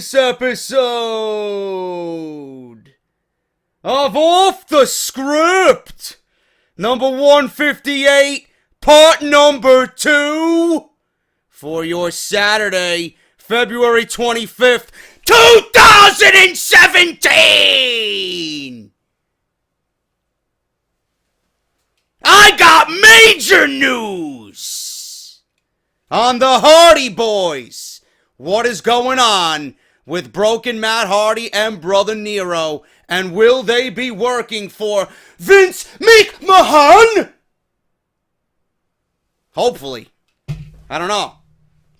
this episode of Off the Script, number 158, part number 2, for your Saturday, February 25th, 2017! I got major news on the Hardy Boys. What is going on with Broken Matt Hardy and Brother Nero? And will they be working for Vince McMahon? Hopefully. I don't know.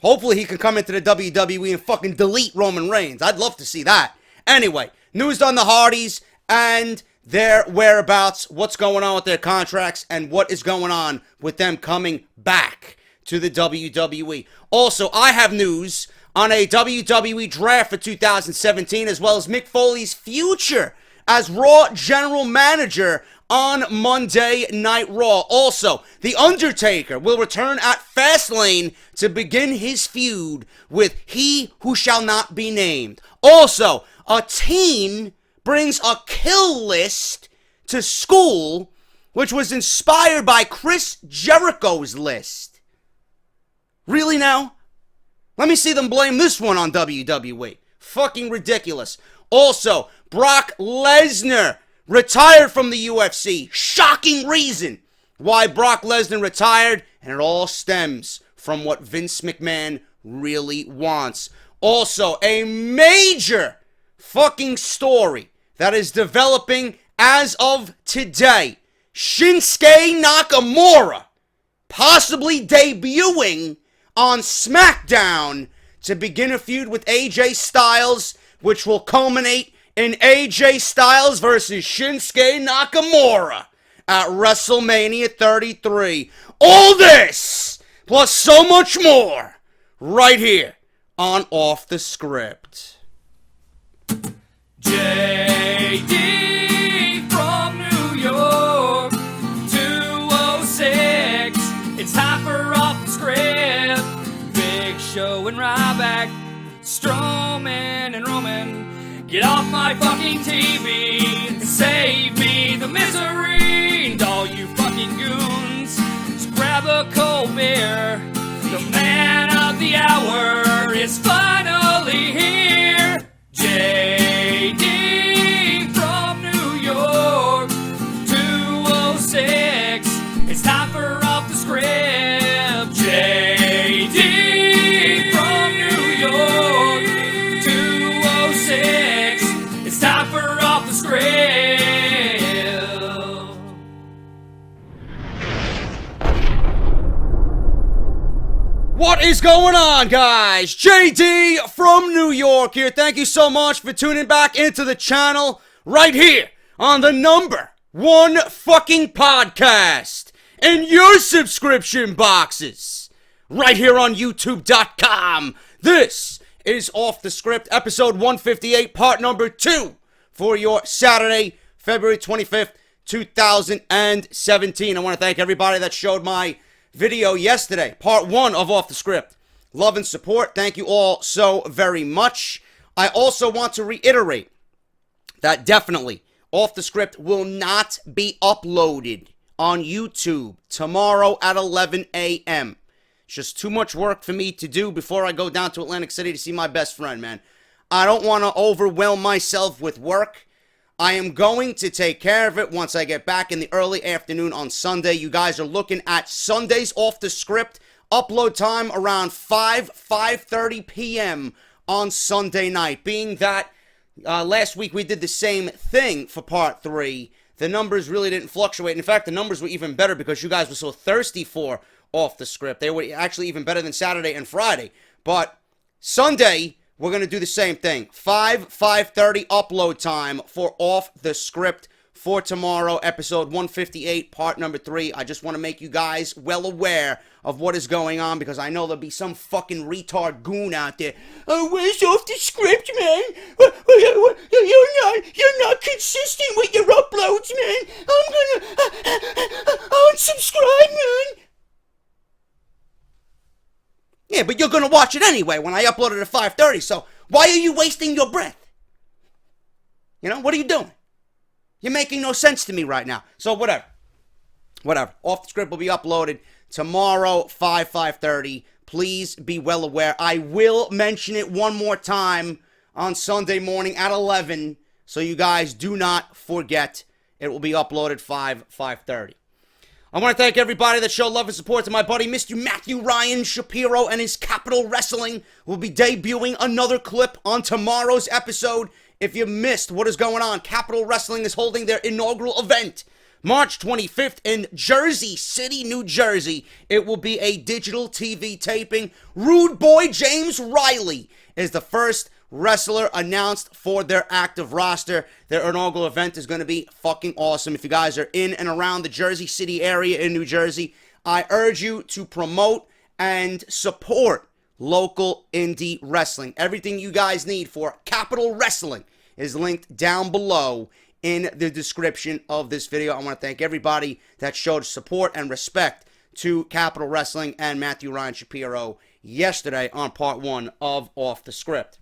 Hopefully he can come into the WWE and fucking delete Roman Reigns. I'd love to see that. Anyway, news on the Hardys and their whereabouts, what's going on with their contracts, and what is going on with them coming back to the WWE. Also, I have news on a WWE draft for 2017, as well as Mick Foley's future as Raw General Manager on Monday Night Raw. Also, The Undertaker will return at Fastlane to begin his feud with He Who Shall Not Be Named. Also, a teen brings a kill list to school, which was inspired by Chris Jericho's list. Really now? Let me see them blame this one on WWE. Fucking ridiculous. Also, Brock Lesnar retired from the UFC. Shocking reason why Brock Lesnar retired, and it all stems from what Vince McMahon really wants. Also, a major fucking story that is developing as of today. Shinsuke Nakamura possibly debuting on Smackdown to begin a feud with AJ Styles, which will culminate in AJ Styles versus Shinsuke Nakamura at WrestleMania 33. All this, plus so much more, right here on Off the Script. JD from New York, 206, it's Harper off the script. Big Show and Ryback, Strowman and Roman, get off my fucking TV and save me the misery. And all you fucking goons, just grab a cold beer. The man of the hour is finally here. JD from New York, 206, it's time for Off the Script. JD from New York, 206, it's time for Off the Script. What is going on, guys? JD from New York here. Thank you so much for tuning back into the channel right here on the number one fucking podcast in your subscription boxes right here on YouTube.com. This is Off the Script, episode 158, part number 2 for your Saturday, February 25th, 2017. I want to thank everybody that showed my video yesterday, part 1 of Off the Script. Love and support. Thank you all so very much. I also want to reiterate that definitely Off the Script will not be uploaded on YouTube tomorrow at 11 a.m. It's just too much work for me to do before I go down to Atlantic City to see my best friend, man. I don't want to overwhelm myself with work. I am going to take care of it once I get back in the early afternoon on Sunday. You guys are looking at Sundays Off the Script. Upload time around 5:30 p.m. on Sunday night. Being that last week we did the same thing for part 3, the numbers really didn't fluctuate. In fact, the numbers were even better because you guys were so thirsty for Off the Script. They were actually even better than Saturday and Friday. But Sunday, we're going to do the same thing. 5:30 upload time for Off the Script for tomorrow, episode 158, part number 3. I just want to make you guys well aware of what is going on, because I know there'll be some fucking retard goon out there. Oh, where's Off the Script, man? You're not consistent with your uploads, man. I'm gonna unsubscribe, man. Yeah, but you're gonna watch it anyway when I upload it at 5:30, so Why are you wasting your breath? You know, what are you doing? You're making no sense to me right now. So whatever. Off the Script will be uploaded tomorrow, 5:30. Please be well aware. I will mention it one more time on Sunday morning at 11. So you guys do not forget. It will be uploaded 5:30. I want to thank everybody that showed love and support to my buddy, Mr. Matthew Ryan Shapiro, and his Capital Wrestling. Will be debuting another clip on tomorrow's episode. If you missed what is going on, Capital Wrestling is holding their inaugural event March 25th in Jersey City, New Jersey. It will be a digital TV taping. Rude Boy James Riley is the first wrestler announced for their active roster. Their inaugural event is going to be fucking awesome. If you guys are in and around the Jersey City area in New Jersey, I urge you to promote and support local indie wrestling. Everything you guys need for Capital Wrestling is linked down below in the description of this video. I want to thank everybody that showed support and respect to Capital Wrestling and Matthew Ryan Shapiro yesterday on part 1 of Off the Script.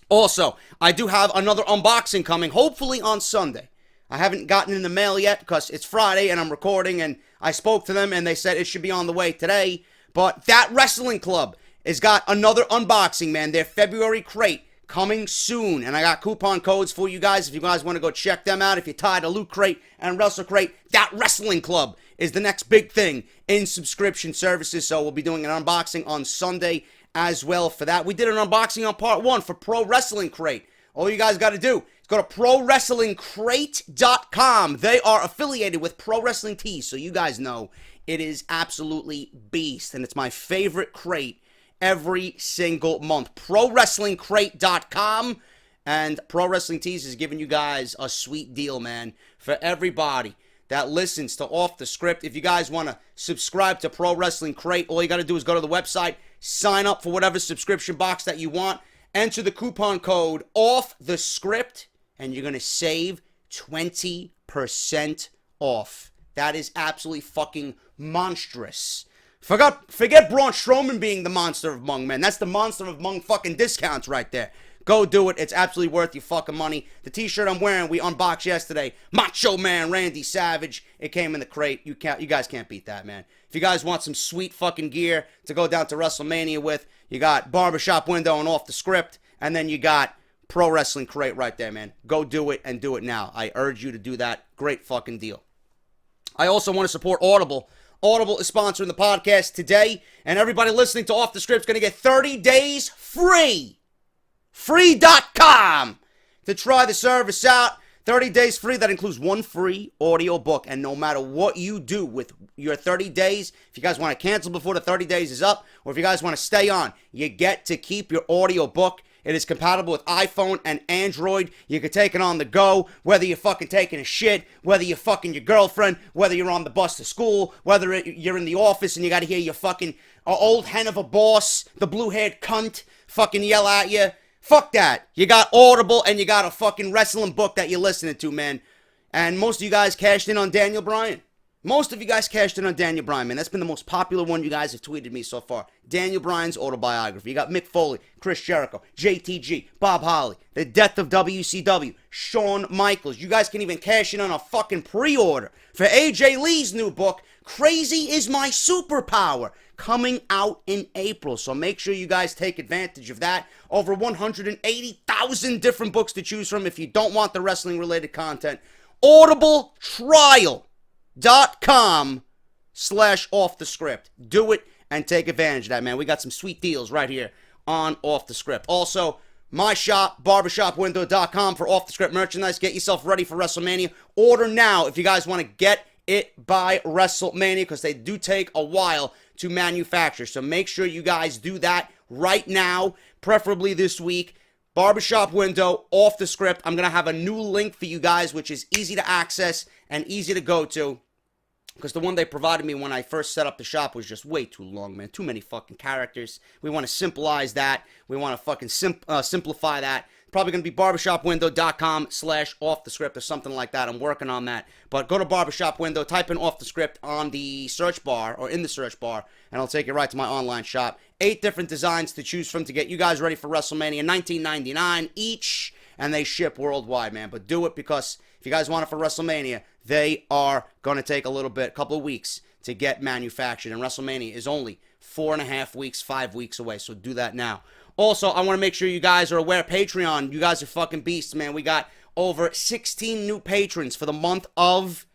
Also, I do have another unboxing coming, hopefully on Sunday. I haven't gotten in the mail yet because it's Friday and I'm recording, and I spoke to them and they said it should be on the way today. But That Wrestling Club has got another unboxing, man. Their February crate coming soon, and I got coupon codes for you guys if you guys want to go check them out. If you're tired of Loot Crate and Wrestle Crate, That Wrestling Club is the next big thing in subscription services, so we'll be doing an unboxing on Sunday as well for that. We did an unboxing on part 1 for Pro Wrestling Crate. All you guys got to do is go to ProWrestlingCrate.com. They are affiliated with Pro Wrestling Tees, so you guys know it is absolutely beast, and it's my favorite crate every single month. ProWrestlingCrate.com, and Pro Wrestling Tees is giving you guys a sweet deal, man, for everybody that listens to Off the Script. If you guys want to subscribe to Pro Wrestling Crate, all you got to do is go to the website, sign up for whatever subscription box that you want, enter the coupon code Off the Script, and you're going to save 20% off. That is absolutely fucking monstrous. Forget Braun Strowman being the monster of Mung, man. That's the monster of Mung fucking discounts right there. Go do it. It's absolutely worth your fucking money. The t-shirt I'm wearing, we unboxed yesterday. Macho Man Randy Savage. It came in the crate. You guys can't beat that, man. If you guys want some sweet fucking gear to go down to Wrestlemania with, you got Barbershop Window and Off the Script, and then you got Pro Wrestling Crate right there, man. Go do it and do it now. I urge you to do that. Great fucking deal. I also want to support Audible. Audible is sponsoring the podcast today, and everybody listening to Off the Script is going to get 30 days free. Free.com to try the service out. 30 days free. That includes one free audio book. And no matter what you do with your 30 days, if you guys want to cancel before the 30 days is up, or if you guys want to stay on, you get to keep your audio book. It is compatible with iPhone and Android. You can take it on the go, whether you're fucking taking a shit, whether you're fucking your girlfriend, whether you're on the bus to school, whether you're in the office and you got to hear your fucking old hen of a boss, the blue-haired cunt, fucking yell at you. Fuck that. You got Audible and you got a fucking wrestling book that you're listening to, man. And most of you guys cashed in on Daniel Bryan. Most of you guys cashed in on Daniel Bryan, man. That's been the most popular one you guys have tweeted me so far. Daniel Bryan's autobiography. You got Mick Foley, Chris Jericho, JTG, Bob Holly, The Death of WCW, Shawn Michaels. You guys can even cash in on a fucking pre-order for AJ Lee's new book, Crazy is My Superpower, coming out in April. So make sure you guys take advantage of that. Over 180,000 different books to choose from if you don't want the wrestling-related content. audibletrial.com/offthescript. Do it and take advantage of that, man. We got some sweet deals right here on Off the Script. Also, my shop, barbershopwindow.com, for Off the Script merchandise. Get yourself ready for WrestleMania. Order now if you guys want to get it by WrestleMania, because they do take a while to manufacture. So make sure you guys do that right now, preferably this week. Barbershop Window, Off the Script. I'm going to have a new link for you guys, which is easy to access and easy to go to, because the one they provided me when I first set up the shop was just way too long, man. Too many fucking characters. We want to simplify that. We want to fucking simplify that. Probably going to be barbershopwindow.com/offthescript or something like that. I'm working on that. But go to Barbershop Window, type in Off the Script on the search bar or in the search bar, and it'll take you right to my online shop. 8 different designs to choose from to get you guys ready for WrestleMania. $19.99 each, and they ship worldwide, man. But do it, because if you guys want it for WrestleMania, they are going to take a couple of weeks to get manufactured. And WrestleMania is only 4.5 weeks, 5 weeks away. So do that now. Also, I want to make sure you guys are aware, Patreon, you guys are fucking beasts, man. We got over 16 new patrons for the month of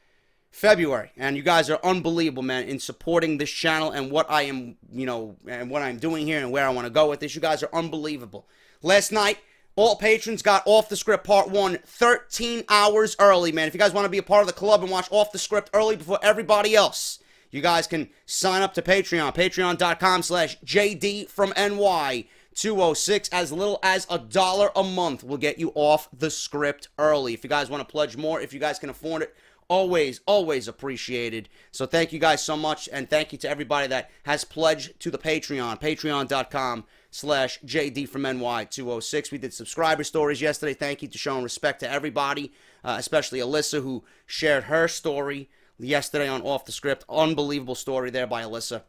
February. And you guys are unbelievable, man, in supporting this channel and what I am, and what I'm doing here and where I want to go with this. You guys are unbelievable. Last night, all patrons got Off the Script Part 1 13 hours early, man. If you guys want to be a part of the club and watch Off the Script early before everybody else, you guys can sign up to Patreon. Patreon.com/JD from NY 206. As little as $1 a month will get you Off the Script early. If you guys want to pledge more, if you guys can afford it, always, always appreciated. So thank you guys so much, and thank you to everybody that has pledged to the Patreon. Patreon.com/JD from NY 206. We did subscriber stories yesterday. Thank you to showing respect to everybody, especially Alyssa, who shared her story yesterday on Off the Script. Unbelievable story there by Alyssa.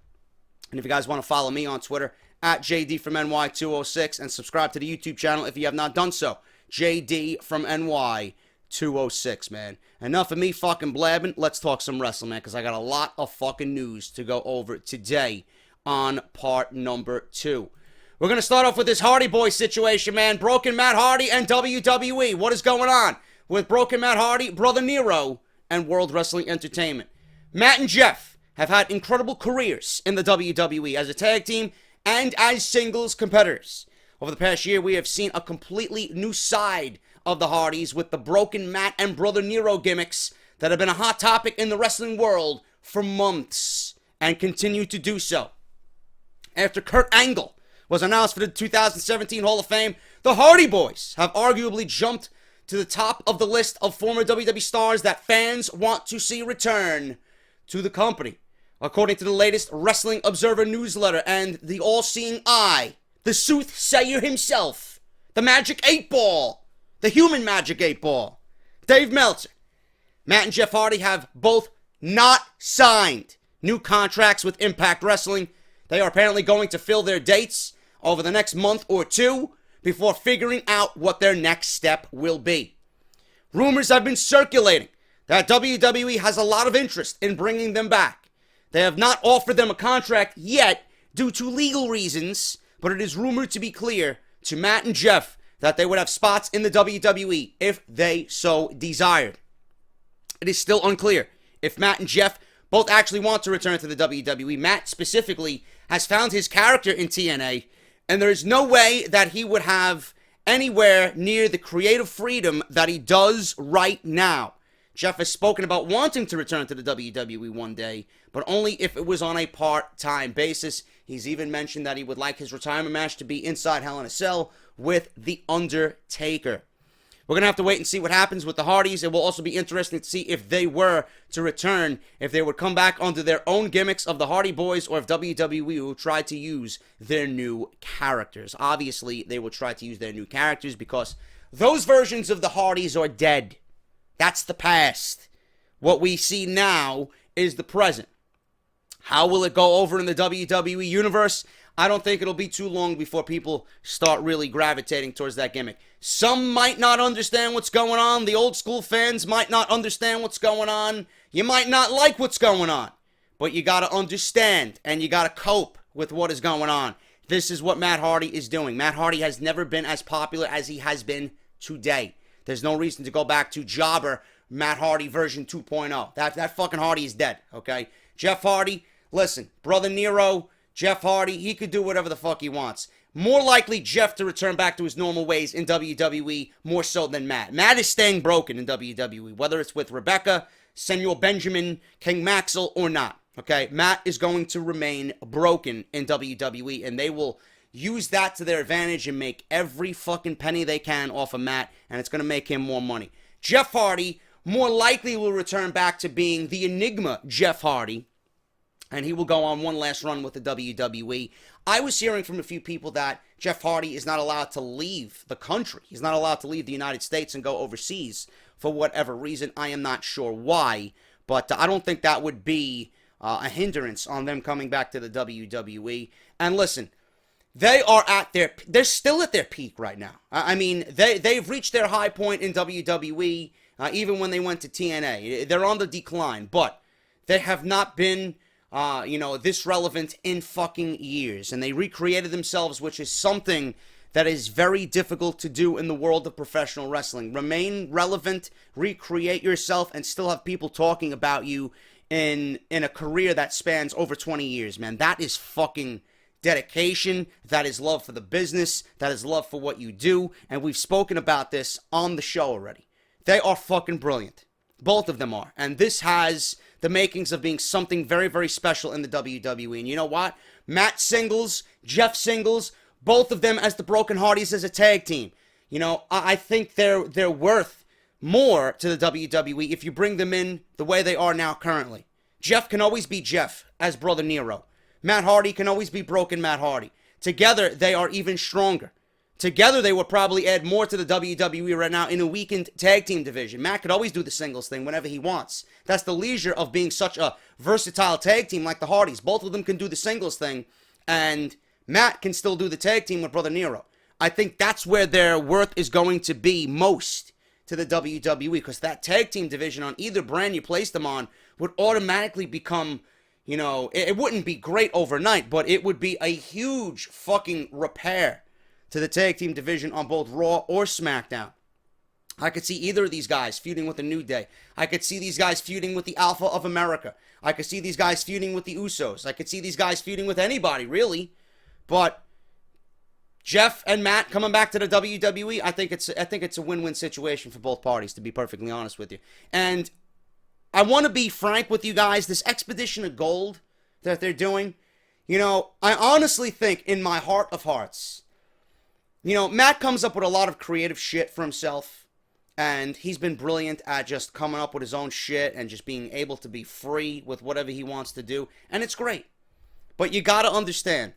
And if you guys want to follow me on Twitter, at JD from NY 206, and subscribe to the YouTube channel if you have not done so. JD from NY 206, man. Enough of me fucking blabbing. Let's talk some wrestling, man, because I got a lot of fucking news to go over today on part number 2. We're going to start off with this Hardy Boy situation, man. Broken Matt Hardy and WWE. What is going on with Broken Matt Hardy, Brother Nero, and World Wrestling Entertainment? Matt and Jeff have had incredible careers in the WWE as a tag team and as singles competitors. Over the past year, we have seen a completely new side of the Hardys with the Broken Matt and Brother Nero gimmicks that have been a hot topic in the wrestling world for months and continue to do so. After Kurt Angle was announced for the 2017 Hall of Fame, the Hardy Boys have arguably jumped to the top of the list of former WWE stars that fans want to see return to the company. According to the latest Wrestling Observer newsletter and the all-seeing eye, the soothsayer himself, the Magic 8-Ball, the human Magic 8-Ball, Dave Meltzer, Matt and Jeff Hardy have both not signed new contracts with Impact Wrestling. They are apparently going to fill their dates over the next month or two before figuring out what their next step will be. Rumors have been circulating that WWE has a lot of interest in bringing them back. They have not offered them a contract yet due to legal reasons, but it is rumored to be clear to Matt and Jeff that they would have spots in the WWE if they so desired. It is still unclear if Matt and Jeff both actually want to return to the WWE. Matt specifically has found his character in TNA, and there is no way that he would have anywhere near the creative freedom that he does right now. Jeff has spoken about wanting to return to the WWE one day, but only if it was on a part-time basis. He's even mentioned that he would like his retirement match to be inside Hell in a Cell with The Undertaker. We're going to have to wait and see what happens with the Hardys. It will also be interesting to see if they were to return, if they would come back under their own gimmicks of the Hardy Boys, or if WWE will try to use their new characters. Obviously, they will try to use their new characters because those versions of the Hardys are dead. That's the past. What we see now is the present. How will it go over in the WWE universe? I don't think it'll be too long before people start really gravitating towards that gimmick. Some might not understand what's going on. The old school fans might not understand what's going on. You might not like what's going on. But you got to understand and you got to cope with what is going on. This is what Matt Hardy is doing. Matt Hardy has never been as popular as he has been today. There's no reason to go back to Jobber Matt Hardy version 2.0. That fucking Hardy is dead, okay? Jeff Hardy, listen, Brother Nero, Jeff Hardy, he could do whatever the fuck he wants. More likely Jeff to return back to his normal ways in WWE more so than Matt. Matt is staying broken in WWE, whether it's with Rebecca, Samuel Benjamin, King Maxwell, or not, okay? Matt is going to remain broken in WWE, and they will use that to their advantage and make every fucking penny they can off of Matt, and it's going to make him more money. Jeff Hardy more likely will return back to being the Enigma Jeff Hardy, and he will go on one last run with the WWE. I was hearing from a few people that Jeff Hardy is not allowed to leave the country. He's not allowed to leave the United States and go overseas for whatever reason. I am not sure why, but I don't think that would be a hindrance on them coming back to the WWE. And listen, They are they're still at their peak right now. I mean, they've reached their high point in WWE, even when they went to TNA. They're on the decline, but they have not been, this relevant in fucking years. And they recreated themselves, which is something that is very difficult to do in the world of professional wrestling. Remain relevant, recreate yourself, and still have people talking about you in a career that spans over 20 years, man. That is fucking dedication. That is love for the business. That is love for what you do. And we've spoken about this on the show already. They are fucking brilliant. Both of them are. And this has the makings of being something very, very special in the WWE. And you know what? Matt Singles, Jeff Singles, both of them as the Broken Hardys as a tag team. You know, I think they're worth more to the WWE if you bring them in the way they are now currently. Jeff can always be Jeff as Brother Nero. Matt Hardy can always be Broken Matt Hardy. Together, they are even stronger. Together, they would probably add more to the WWE right now in a weakened tag team division. Matt could always do the singles thing whenever he wants. That's the leisure of being such a versatile tag team like the Hardys. Both of them can do the singles thing, and Matt can still do the tag team with Brother Nero. I think that's where their worth is going to be most to the WWE, because that tag team division on either brand you place them on would automatically become, it wouldn't be great overnight, but it would be a huge fucking repair to the tag team division on both Raw or SmackDown. I could see either of these guys feuding with the New Day. I could see these guys feuding with the Alpha of America. I could see these guys feuding with the Usos. I could see these guys feuding with anybody, really. But Jeff and Matt coming back to the WWE, I think it's a win-win situation for both parties, to be perfectly honest with you. And I want to be frank with you guys, this Expedition of Gold that they're doing, I honestly think in my heart of hearts, Matt comes up with a lot of creative shit for himself, and he's been brilliant at just coming up with his own shit and just being able to be free with whatever he wants to do, and it's great. But you gotta understand,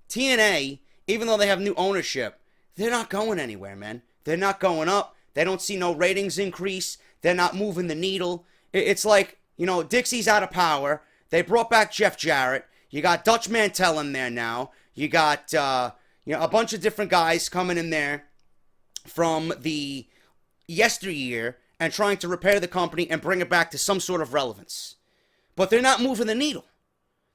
TNA, even though they have new ownership, they're not going anywhere, man. They're not going up. They don't see no ratings increase. They're not moving the needle. It's like, Dixie's out of power. They brought back Jeff Jarrett. You got Dutch Mantell in there now. You got, a bunch of different guys coming in there from the yesteryear and trying to repair the company and bring it back to some sort of relevance. But they're not moving the needle.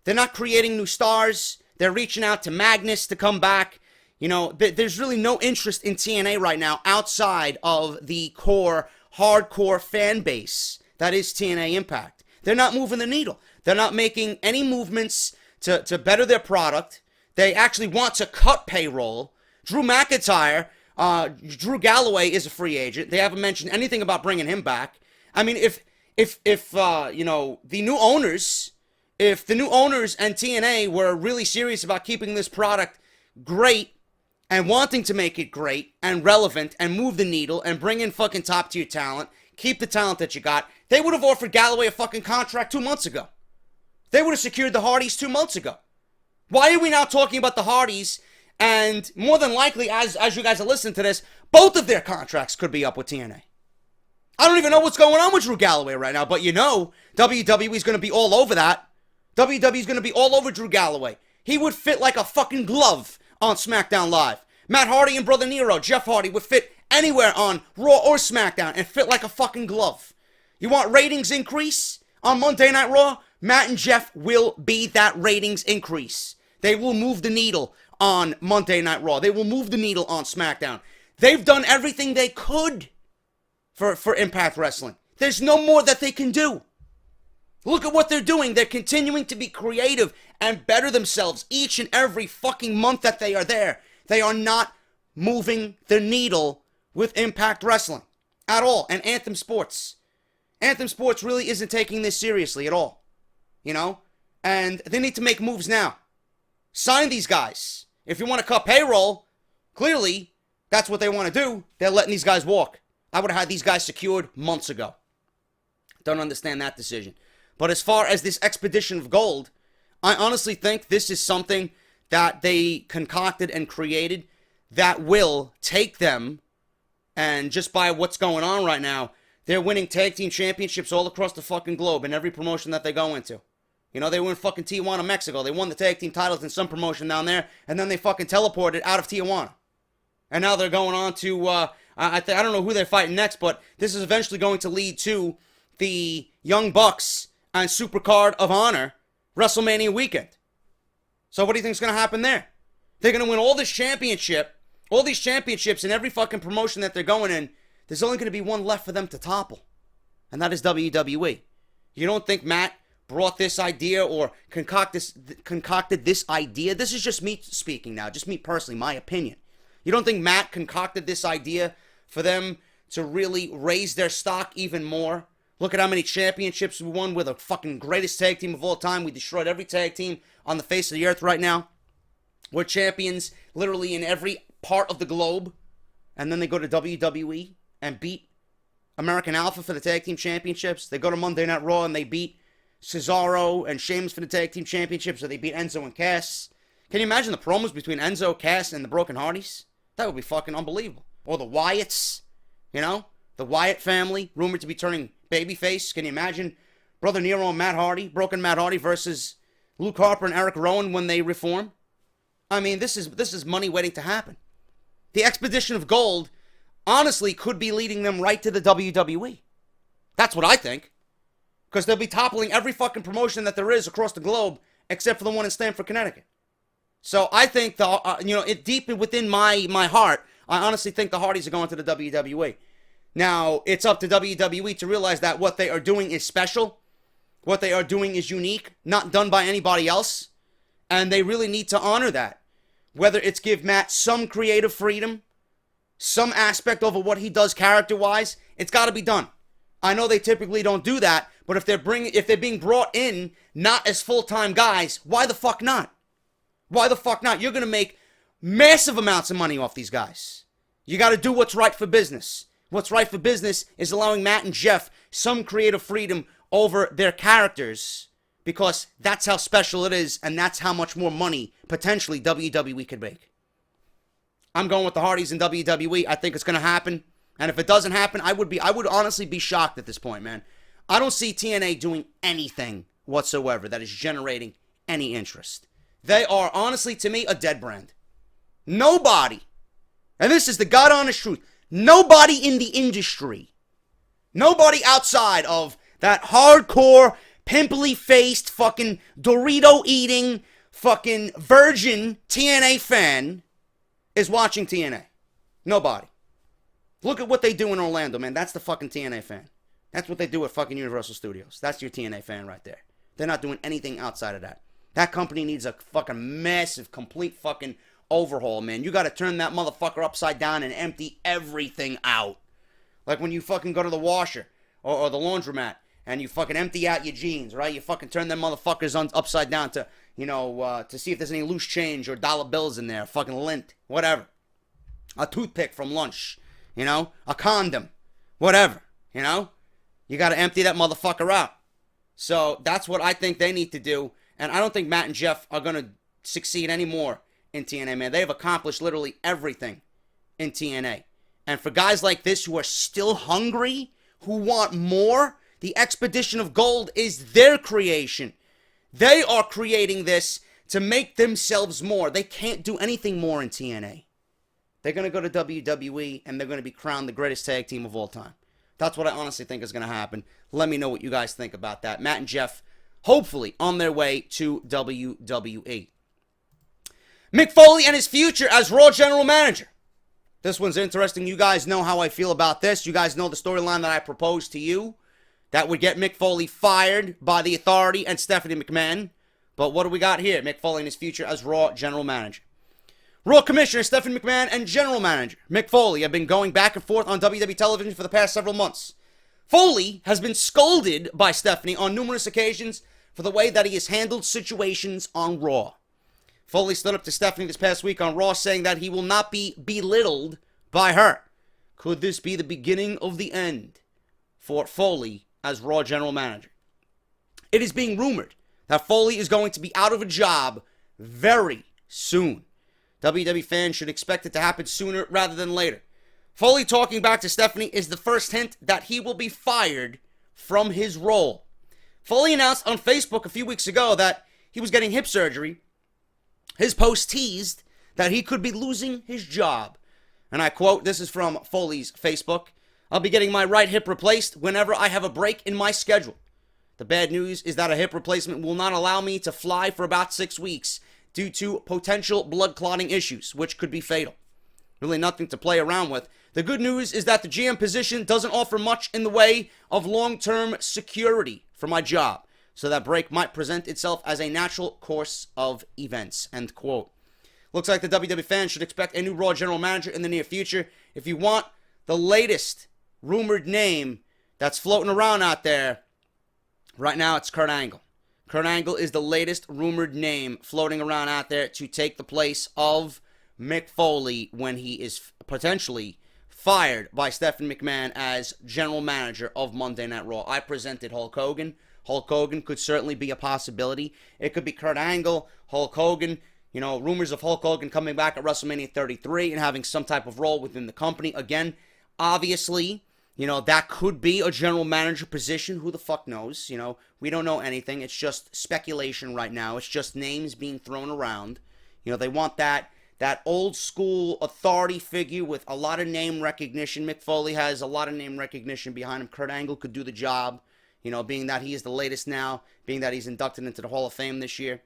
They're not creating new stars. They're reaching out to Magnus to come back. There's really no interest in TNA right now outside of the core, hardcore fan base that is TNA Impact. They're not moving the needle. They're not making any movements to better their product. They actually want to cut payroll. Drew McIntyre, Drew Galloway is a free agent. They haven't mentioned anything about bringing him back. I mean, if the new owners and TNA were really serious about keeping this product great and wanting to make it great and relevant and move the needle and bring in fucking top tier talent, keep the talent that you got, they would have offered Galloway a fucking contract 2 months ago. They would have secured the Hardys 2 months ago. Why are we now talking about the Hardys? And more than likely, as you guys are listening to this, both of their contracts could be up with TNA. I don't even know what's going on with Drew Galloway right now, but WWE is going to be all over that. WWE is going to be all over Drew Galloway. He would fit like a fucking glove on SmackDown Live. Matt Hardy and Brother Nero, Jeff Hardy, would fit anywhere on Raw or SmackDown and fit like a fucking glove. You want ratings increase on Monday Night Raw? Matt and Jeff will be that ratings increase. They will move the needle on Monday Night Raw. They will move the needle on SmackDown. They've done everything they could for Impact Wrestling. There's no more that they can do. Look at what they're doing. They're continuing to be creative and better themselves each and every fucking month that they are there. They are not moving the needle with Impact Wrestling at all. And Anthem Sports. Anthem Sports really isn't taking this seriously at all. And they need to make moves now. Sign these guys. If you want to cut payroll, clearly that's what they want to do. They're letting these guys walk. I would have had these guys secured months ago. Don't understand that decision. But as far as this Expedition of Gold, I honestly think this is something that they concocted and created that will take them, and just by what's going on right now, they're winning tag team championships all across the fucking globe in every promotion that they go into. You know, they were in fucking Tijuana, Mexico. They won the tag team titles in some promotion down there, and then they fucking teleported out of Tijuana. And now they're going on to, I don't know who they're fighting next, but this is eventually going to lead to the Young Bucks and Supercard of Honor WrestleMania weekend. So what do you think is going to happen there? They're going to win all these championships in every fucking promotion that they're going in. There's only going to be one left for them to topple, and that is WWE. You don't think Matt brought this idea or concocted this idea? This is just me speaking now, just me personally, my opinion. You don't think Matt concocted this idea for them to really raise their stock even more? Look at how many championships we won. We're the fucking greatest tag team of all time. We destroyed every tag team on the face of the earth right now. We're champions literally in every part of the globe. And then they go to WWE and beat American Alpha for the tag team championships. They go to Monday Night Raw and they beat Cesaro and Sheamus for the tag team championships. So they beat Enzo and Cass. Can you imagine the promos between Enzo, Cass, and the Broken Hardys? That would be fucking unbelievable. Or the Wyatts, you know? The Wyatt family, rumored to be turning babyface. Can you imagine Brother Nero and Matt Hardy, Broken Matt Hardy versus Luke Harper and Eric Rowan when they reform? I mean, this is money waiting to happen. The Expedition of Gold, honestly, could be leading them right to the WWE. That's what I think. Because they'll be toppling every fucking promotion that there is across the globe, except for the one in Stamford, Connecticut. So I think, deep within my heart, I honestly think the Hardys are going to the WWE. Now, it's up to WWE to realize that what they are doing is special. What they are doing is unique, not done by anybody else. And they really need to honor that. Whether it's give Matt some creative freedom, some aspect over what he does character-wise, it's got to be done. I know they typically don't do that, but if they're being brought in not as full-time guys, why the fuck not? Why the fuck not? You're going to make massive amounts of money off these guys. You got to do what's right for business. What's right for business is allowing Matt and Jeff some creative freedom over their characters, because that's how special it is, and that's how much more money potentially WWE could make. I'm going with the Hardys in WWE. I think it's going to happen. And if it doesn't happen, I would honestly be shocked at this point, man. I don't see TNA doing anything whatsoever that is generating any interest. They are, honestly, to me, a dead brand. Nobody, and this is the God-honest truth, nobody in the industry, nobody outside of that hardcore, pimply-faced, fucking Dorito-eating, fucking virgin TNA fan is watching TNA. Nobody. Look at what they do in Orlando, man. That's the fucking TNA fan. That's what they do at fucking Universal Studios. That's your TNA fan right there. They're not doing anything outside of that. That company needs a fucking massive, complete fucking overhaul, man. You gotta turn that motherfucker upside down and empty everything out. Like when you fucking go to the washer or the laundromat and you fucking empty out your jeans, right? You fucking turn them motherfuckers upside down to, to see if there's any loose change or dollar bills in there, fucking lint, whatever. A toothpick from lunch, a condom, whatever, You gotta empty that motherfucker out. So that's what I think they need to do. And I don't think Matt and Jeff are going to succeed anymore in TNA, man. They have accomplished literally everything in TNA. And for guys like this who are still hungry, who want more, the Expedition of Gold is their creation. They are creating this to make themselves more. They can't do anything more in TNA. They're going to go to WWE and they're going to be crowned the greatest tag team of all time. That's what I honestly think is going to happen. Let me know what you guys think about that. Matt and Jeff, hopefully on their way to WWE. Mick Foley and his future as Raw General Manager. This one's interesting. You guys know how I feel about this. You guys know the storyline that I proposed to you. That would get Mick Foley fired by the Authority and Stephanie McMahon. But what do we got here? Mick Foley and his future as Raw General Manager. Raw Commissioner Stephanie McMahon and General Manager Mick Foley have been going back and forth on WWE television for the past several months. Foley has been scolded by Stephanie on numerous occasions for the way that he has handled situations on Raw. Foley stood up to Stephanie this past week on Raw saying that he will not be belittled by her. Could this be the beginning of the end for Foley as Raw General Manager? It is being rumored that Foley is going to be out of a job very soon. WWE fans should expect it to happen sooner rather than later. Foley talking back to Stephanie is the first hint that he will be fired from his role. Foley announced on Facebook a few weeks ago that he was getting hip surgery. His post teased that he could be losing his job. And I quote, this is from Foley's Facebook, "I'll be getting my right hip replaced whenever I have a break in my schedule. The bad news is that a hip replacement will not allow me to fly for about 6 weeks due to potential blood clotting issues, which could be fatal. Really nothing to play around with. The good news is that the GM position doesn't offer much in the way of long-term security for my job, so that break might present itself as a natural course of events." End quote. Looks like the WWE fans should expect a new Raw general manager in the near future. If you want the latest rumored name that's floating around out there, right now it's Kurt Angle. Kurt Angle is the latest rumored name floating around out there to take the place of Mick Foley when he is potentially fired by Stephanie McMahon as general manager of Monday Night Raw. I presented Hulk Hogan. Hulk Hogan could certainly be a possibility. It could be Kurt Angle, Hulk Hogan. You know, rumors of Hulk Hogan coming back at WrestleMania 33 and having some type of role within the company. Again, obviously, you know, that could be a general manager position. Who the fuck knows? You know, we don't know anything. It's just speculation right now. It's just names being thrown around. You know, they want that old school authority figure with a lot of name recognition. Mick Foley has a lot of name recognition behind him. Kurt Angle could do the job, you know, being that he is the latest now, being that he's inducted into the Hall of Fame this year.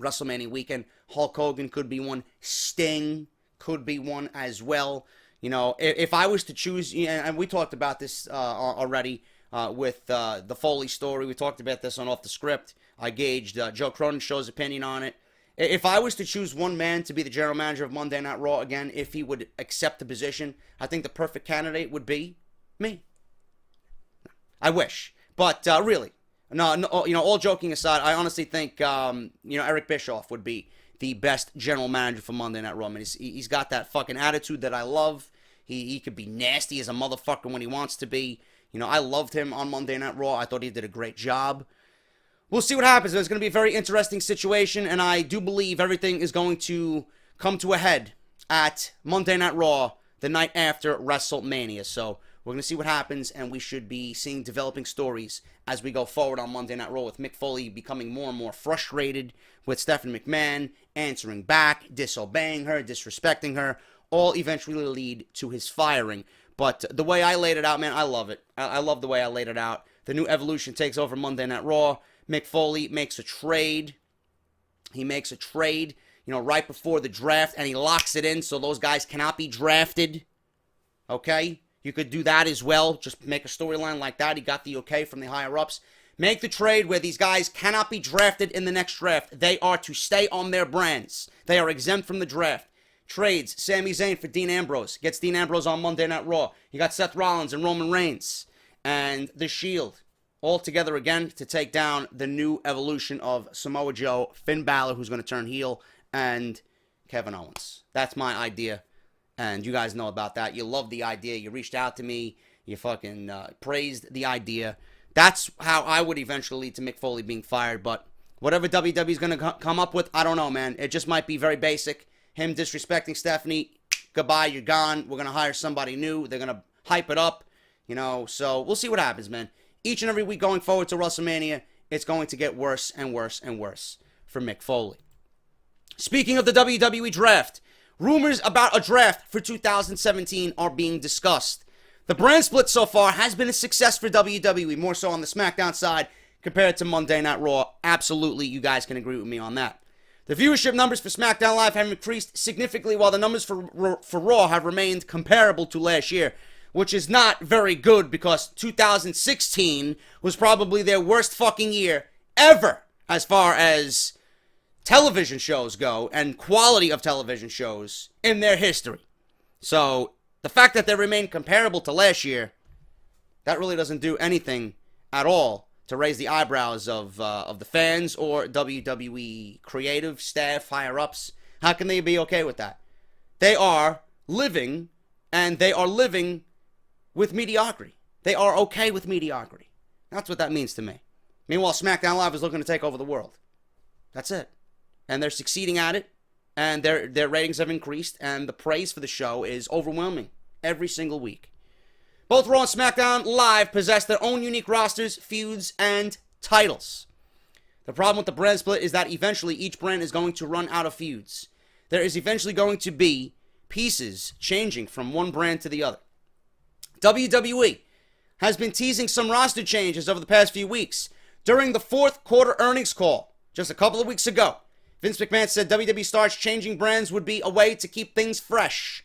WrestleMania weekend, Hulk Hogan could be one. Sting could be one as well. You know, if I was to choose, and we talked about this already with the Foley story. We talked about this on Off the Script. I gauged Joe Cronin's show's opinion on it. If I was to choose one man to be the general manager of Monday Night Raw again, if he would accept the position, I think the perfect candidate would be me. I wish. But really, no, you know, all joking aside, I honestly think, you know, Eric Bischoff would be the best general manager for Monday Night Raw. I mean, he's got that fucking attitude that I love. He could be nasty as a motherfucker when he wants to be. You know, I loved him on Monday Night Raw. I thought he did a great job. We'll see what happens. It's going to be a very interesting situation, and I do believe everything is going to come to a head at Monday Night Raw the night after WrestleMania. So we're going to see what happens, and we should be seeing developing stories as we go forward on Monday Night Raw, with Mick Foley becoming more and more frustrated with Stephanie McMahon, answering back, disobeying her, disrespecting her, all eventually lead to his firing. But the way I laid it out, man, I love it. I love the way I laid it out. The new Evolution takes over Monday Night Raw. Mick Foley makes a trade. He makes a trade, you know, right before the draft, and he locks it in so those guys cannot be drafted. Okay? You could do that as well. Just make a storyline like that. He got the okay from the higher-ups. Make the trade where these guys cannot be drafted in the next draft. They are to stay on their brands. They are exempt from the draft. Trades Sami Zayn for Dean Ambrose. Gets Dean Ambrose on Monday Night Raw. You got Seth Rollins and Roman Reigns and The Shield all together again to take down the new evolution of Samoa Joe, Finn Balor, who's going to turn heel, and Kevin Owens. That's my idea, and you guys know about that. You love the idea. You reached out to me. You fucking praised the idea. That's how I would eventually lead to Mick Foley being fired, but whatever WWE's going to come up with, I don't know, man. It just might be very basic. Him disrespecting Stephanie, goodbye, you're gone. We're going to hire somebody new. They're going to hype it up, you know, so we'll see what happens, man. Each and every week going forward to WrestleMania, it's going to get worse and worse and worse for Mick Foley. Speaking of the WWE draft, rumors about a draft for 2017 are being discussed. The brand split so far has been a success for WWE, more so on the Smackdown side compared to Monday Night Raw. Absolutely, you guys can agree with me on that. The viewership numbers for SmackDown Live have increased significantly, while the numbers for Raw have remained comparable to last year, which is not very good because 2016 was probably their worst fucking year ever as far as television shows go and quality of television shows in their history. So the fact that they remain comparable to last year, that really doesn't do anything at all to raise the eyebrows of the fans or WWE creative staff, higher-ups. How can they be okay with that? They are living, and they are living with mediocrity. They are okay with mediocrity. That's what that means to me. Meanwhile, SmackDown Live is looking to take over the world. That's it. And they're succeeding at it, and their ratings have increased, and the praise for the show is overwhelming every single week. Both Raw and SmackDown Live possess their own unique rosters, feuds, and titles. The problem with the brand split is that eventually each brand is going to run out of feuds. There is eventually going to be pieces changing from one brand to the other. WWE has been teasing some roster changes over the past few weeks. During the fourth quarter earnings call just a couple of weeks ago, Vince McMahon said WWE stars changing brands would be a way to keep things fresh.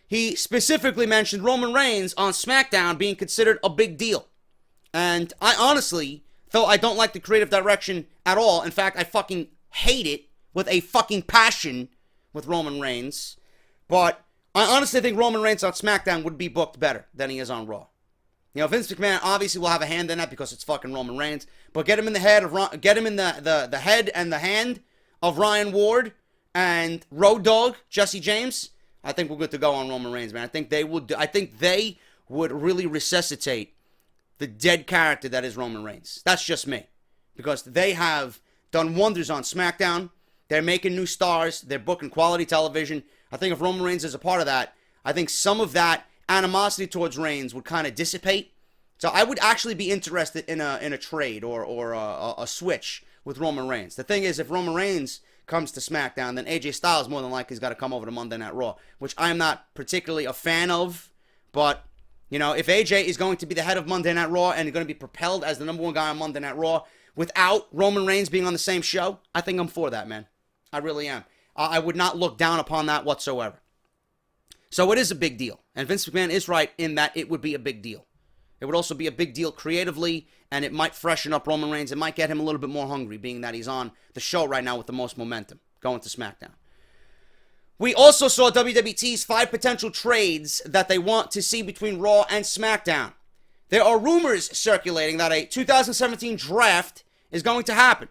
He specifically mentioned Roman Reigns on SmackDown being considered a big deal. And I honestly, though I don't like the creative direction at all, in fact, I fucking hate it with a fucking passion with Roman Reigns, but I honestly think Roman Reigns on SmackDown would be booked better than he is on Raw. You know, Vince McMahon obviously will have a hand in that because it's fucking Roman Reigns, but get him in the head of get him in the head and the hand of Ryan Ward and Road Dogg Jesse James. I think we're good to go on Roman Reigns, man. I think they would really resuscitate the dead character that is Roman Reigns. That's just me, because they have done wonders on SmackDown. They're making new stars. They're booking quality television. I think if Roman Reigns is a part of that, I think some of that animosity towards Reigns would kind of dissipate. So I would actually be interested in a trade or a switch with Roman Reigns. The thing is, if Roman Reigns comes to SmackDown, then AJ Styles more than likely has got to come over to Monday Night Raw, which I am not particularly a fan of. But, you know, if AJ is going to be the head of Monday Night Raw and going to be propelled as the number one guy on Monday Night Raw without Roman Reigns being on the same show, I think I'm for that, man. I really am. I would not look down upon that whatsoever. So it is a big deal. And Vince McMahon is right in that it would be a big deal. It would also be a big deal creatively, and it might freshen up Roman Reigns. It might get him a little bit more hungry, being that he's on the show right now with the most momentum, going to SmackDown. We also saw WWE's 5 potential trades that they want to see between Raw and SmackDown. There are rumors circulating that a 2017 draft is going to happen.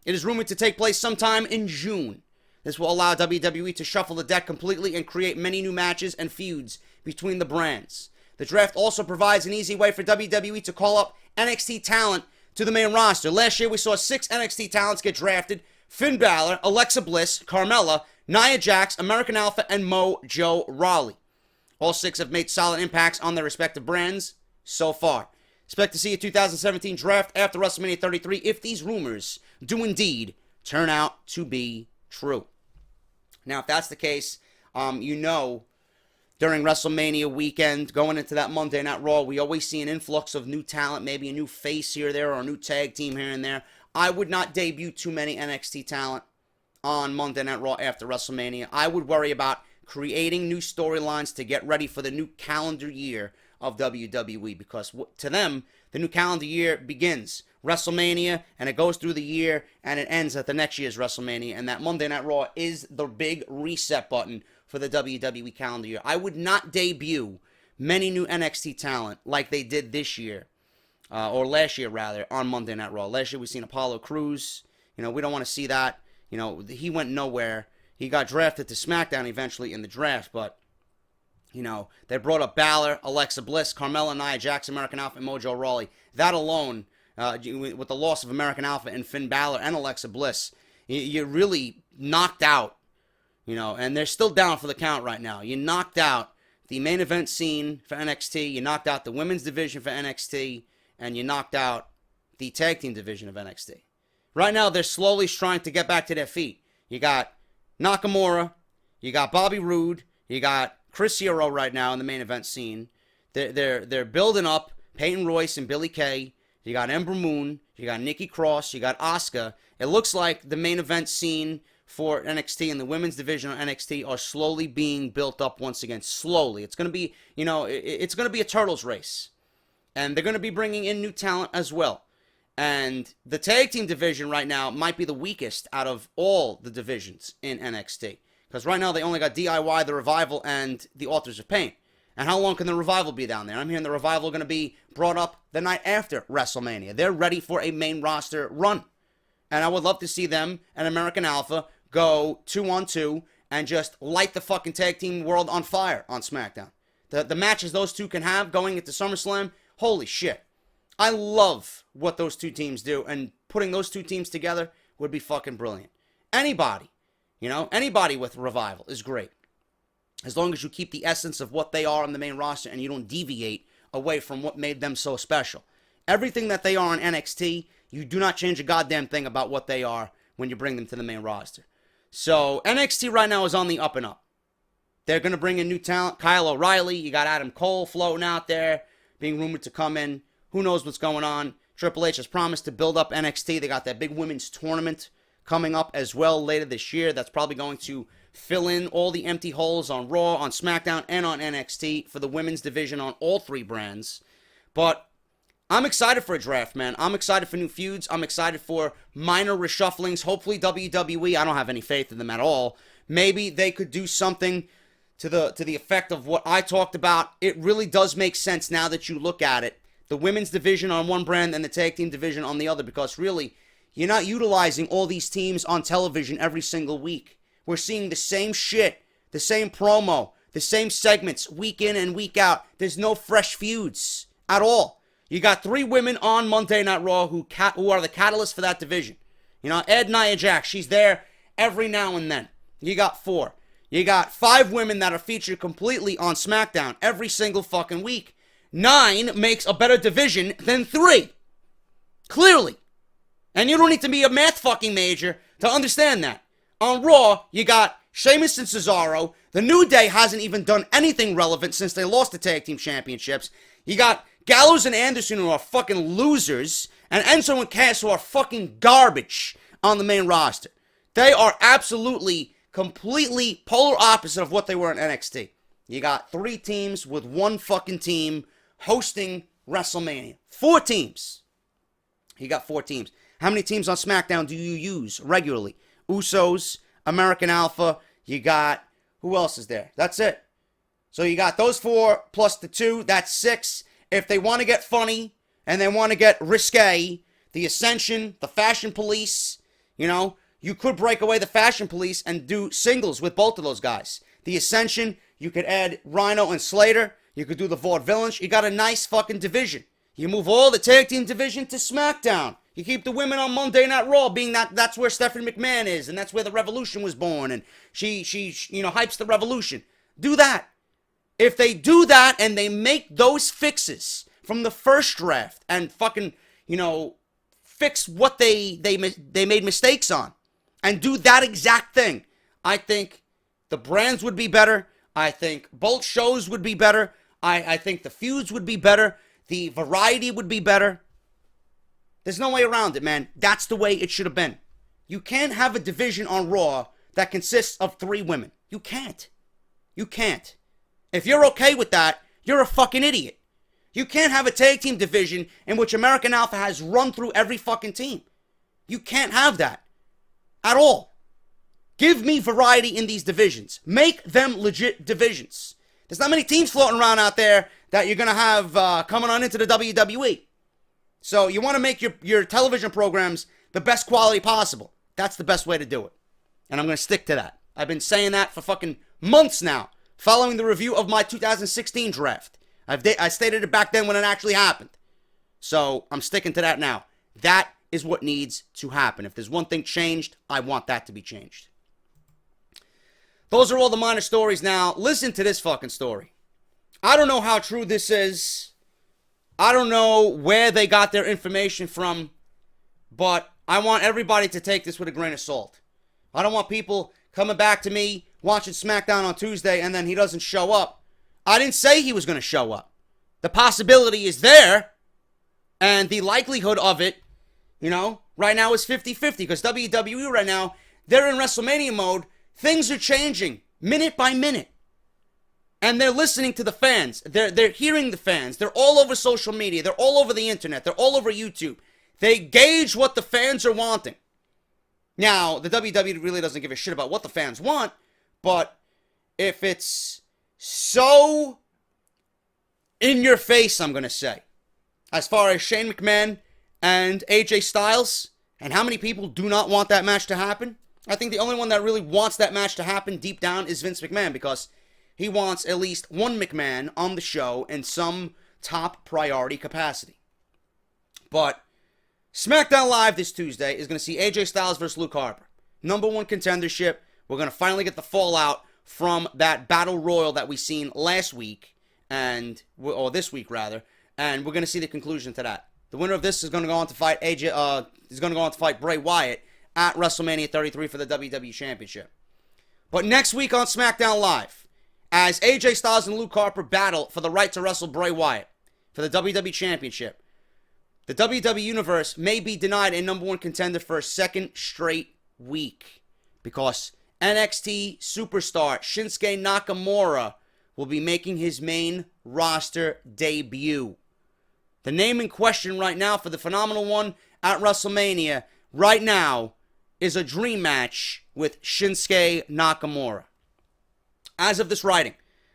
It is rumored to take place sometime in June. This will allow WWE to shuffle the deck completely and create many new matches and feuds between the brands. The draft also provides an easy way for WWE to call up NXT talent to the main roster. Last year, we saw 6 NXT talents get drafted: Finn Balor, Alexa Bliss, Carmella, Nia Jax, American Alpha, and Mojo Rawley. All 6 have made solid impacts on their respective brands so far. Expect to see a 2017 draft after WrestleMania 33 if these rumors do indeed turn out to be true. Now, if that's the case, you know, during WrestleMania weekend, going into that Monday Night Raw, we always see an influx of new talent, maybe a new face here or there, or a new tag team here and there. I would not debut too many NXT talent on Monday Night Raw after WrestleMania. I would worry about creating new storylines to get ready for the new calendar year of WWE, because to them, the new calendar year begins WrestleMania, and it goes through the year, and it ends at the next year's WrestleMania, and that Monday Night Raw is the big reset button for the WWE calendar year. I would not debut many new NXT talent like they did this year, or last year rather, on Monday Night Raw. Last year we seen Apollo Crews. You know, we don't want to see that. You know, he went nowhere. He got drafted to SmackDown eventually in the draft, but, you know, they brought up Balor, Alexa Bliss, Carmella, Nia Jax, American Alpha, and Mojo Rawley. That alone, with the loss of American Alpha and Finn Balor and Alexa Bliss, you really knocked out, you know, and they're still down for the count right now. You knocked out the main event scene for NXT, you knocked out the women's division for NXT, and you knocked out the tag team division of NXT. Right now, they're slowly trying to get back to their feet. You got Nakamura, you got Bobby Roode, you got Chris Hero right now in the main event scene. They're building up Peyton Royce and Billie Kay. You got Ember Moon, you got Nikki Cross, you got Asuka. It looks like the main event scene for NXT and the women's division of NXT are slowly being built up once again. Slowly. It's going to be, you know, it's going to be a turtles race. And they're going to be bringing in new talent as well. And the tag team division right now might be the weakest out of all the divisions in NXT. Because right now they only got DIY, the Revival, and the Authors of Pain. And how long can the Revival be down there? I'm hearing the Revival going to be brought up the night after WrestleMania. They're ready for a main roster run. And I would love to see them and American Alpha go 2-on-2 and just light the fucking tag team world on fire on SmackDown. The matches those two can have going into SummerSlam, holy shit. I love what those two teams do, and putting those two teams together would be fucking brilliant. Anybody, you know, anybody with Revival is great. As long as you keep the essence of what they are on the main roster and you don't deviate away from what made them so special. Everything that they are on NXT, You do not change a goddamn thing about what they are when you bring them to the main roster. So NXT right now is on the up and up. They're going to bring in new talent. Kyle O'Reilly. You got Adam Cole floating out there, being rumored to come in. Who knows what's going on? Triple H has promised to build up NXT. They got that big women's tournament coming up as well later this year. That's probably going to fill in all the empty holes on Raw, on SmackDown, and on NXT for the women's division on all three brands. But I'm excited for a draft, man. I'm excited for new feuds. I'm excited for minor reshufflings. Hopefully WWE, I don't have any faith in them at all. Maybe they could do something to the effect of what I talked about. It really does make sense now that you look at it. The women's division on one brand and the tag team division on the other, because really, you're not utilizing all these teams on television every single week. We're seeing the same shit, the same promo, the same segments week in and week out. There's no fresh feuds at all. You got 3 women on Monday Night Raw who are the catalyst for that division. You know, Nia Jax, she's there every now and then. You got 4. You got 5 women that are featured completely on SmackDown every single fucking week. 9 makes a better division than 3. Clearly. And you don't need to be a math fucking major to understand that. On Raw, you got Sheamus and Cesaro. The New Day hasn't even done anything relevant since they lost the tag team championships. You got Gallows and Anderson, who are fucking losers, and Enzo and Cass, who are fucking garbage on the main roster. They are absolutely, completely polar opposite of what they were in NXT. You got 3 teams with 1 fucking team hosting WrestleMania. 4 teams. You got 4 teams. How many teams on SmackDown do you use regularly? Usos, American Alpha, you got, who else is there? That's it. So you got those 4 plus the 2, that's 6. If they want to get funny and they want to get risque, the Ascension, the Fashion Police, you know, you could break away the Fashion Police and do singles with both of those guys. The Ascension, you could add Rhino and Slater, you could do the Vaudevillains, you got a nice fucking division. You move all the tag team division to SmackDown. You keep the women on Monday Night Raw, being that's where Stephanie McMahon is, and that's where the Revolution was born, and she hypes the Revolution. Do that. If they do that and they make those fixes from the first draft and fucking, fix what they made mistakes on and do that exact thing, I think the brands would be better. I think both shows would be better. I think the feuds would be better. The variety would be better. There's no way around it, man. That's the way it should have been. You can't have a division on Raw that consists of 3 women. You can't. You can't. If you're okay with that, you're a fucking idiot. You can't have a tag team division in which American Alpha has run through every fucking team. You can't have that. At all. Give me variety in these divisions. Make them legit divisions. There's not many teams floating around out there that you're going to have coming on into the WWE. So you want to make your television programs the best quality possible. That's the best way to do it. And I'm going to stick to that. I've been saying that for fucking months now, following the review of my 2016 draft. I stated it back then when it actually happened. So I'm sticking to that now. That is what needs to happen. If there's one thing changed, I want that to be changed. Those are all the minor stories now. Listen to this fucking story. I don't know how true this is. I don't know where they got their information from, but I want everybody to take this with a grain of salt. I don't want people coming back to me watching SmackDown on Tuesday and then he doesn't show up. I didn't say he was going to show up. The possibility is there, and the likelihood of it, right now is 50-50 because WWE right now, they're in WrestleMania mode. Things are changing minute by minute. And they're listening to the fans. They're hearing the fans. They're all over social media. They're all over the internet. They're all over YouTube. They gauge what the fans are wanting. Now, the WWE really doesn't give a shit about what the fans want, but if it's so in your face, I'm going to say, as far as Shane McMahon and AJ Styles, and how many people do not want that match to happen, I think the only one that really wants that match to happen deep down is Vince McMahon, because he wants at least one McMahon on the show in some top priority capacity. But SmackDown Live this Tuesday is going to see AJ Styles versus Luke Harper. Number 1 contendership. We're going to finally get the fallout from that battle royal that we seen last week, or this week rather, and we're going to see the conclusion to that. The winner of this is going to go on to fight Bray Wyatt at WrestleMania 33 for the WWE Championship. But next week on SmackDown Live, as AJ Styles and Luke Harper battle for the right to wrestle Bray Wyatt for the WWE Championship, the WWE Universe may be denied a number one contender for a second straight week because NXT superstar Shinsuke Nakamura will be making his main roster debut. The name in question right now for the Phenomenal One at WrestleMania right now is a dream match with Shinsuke Nakamura. As of this writing,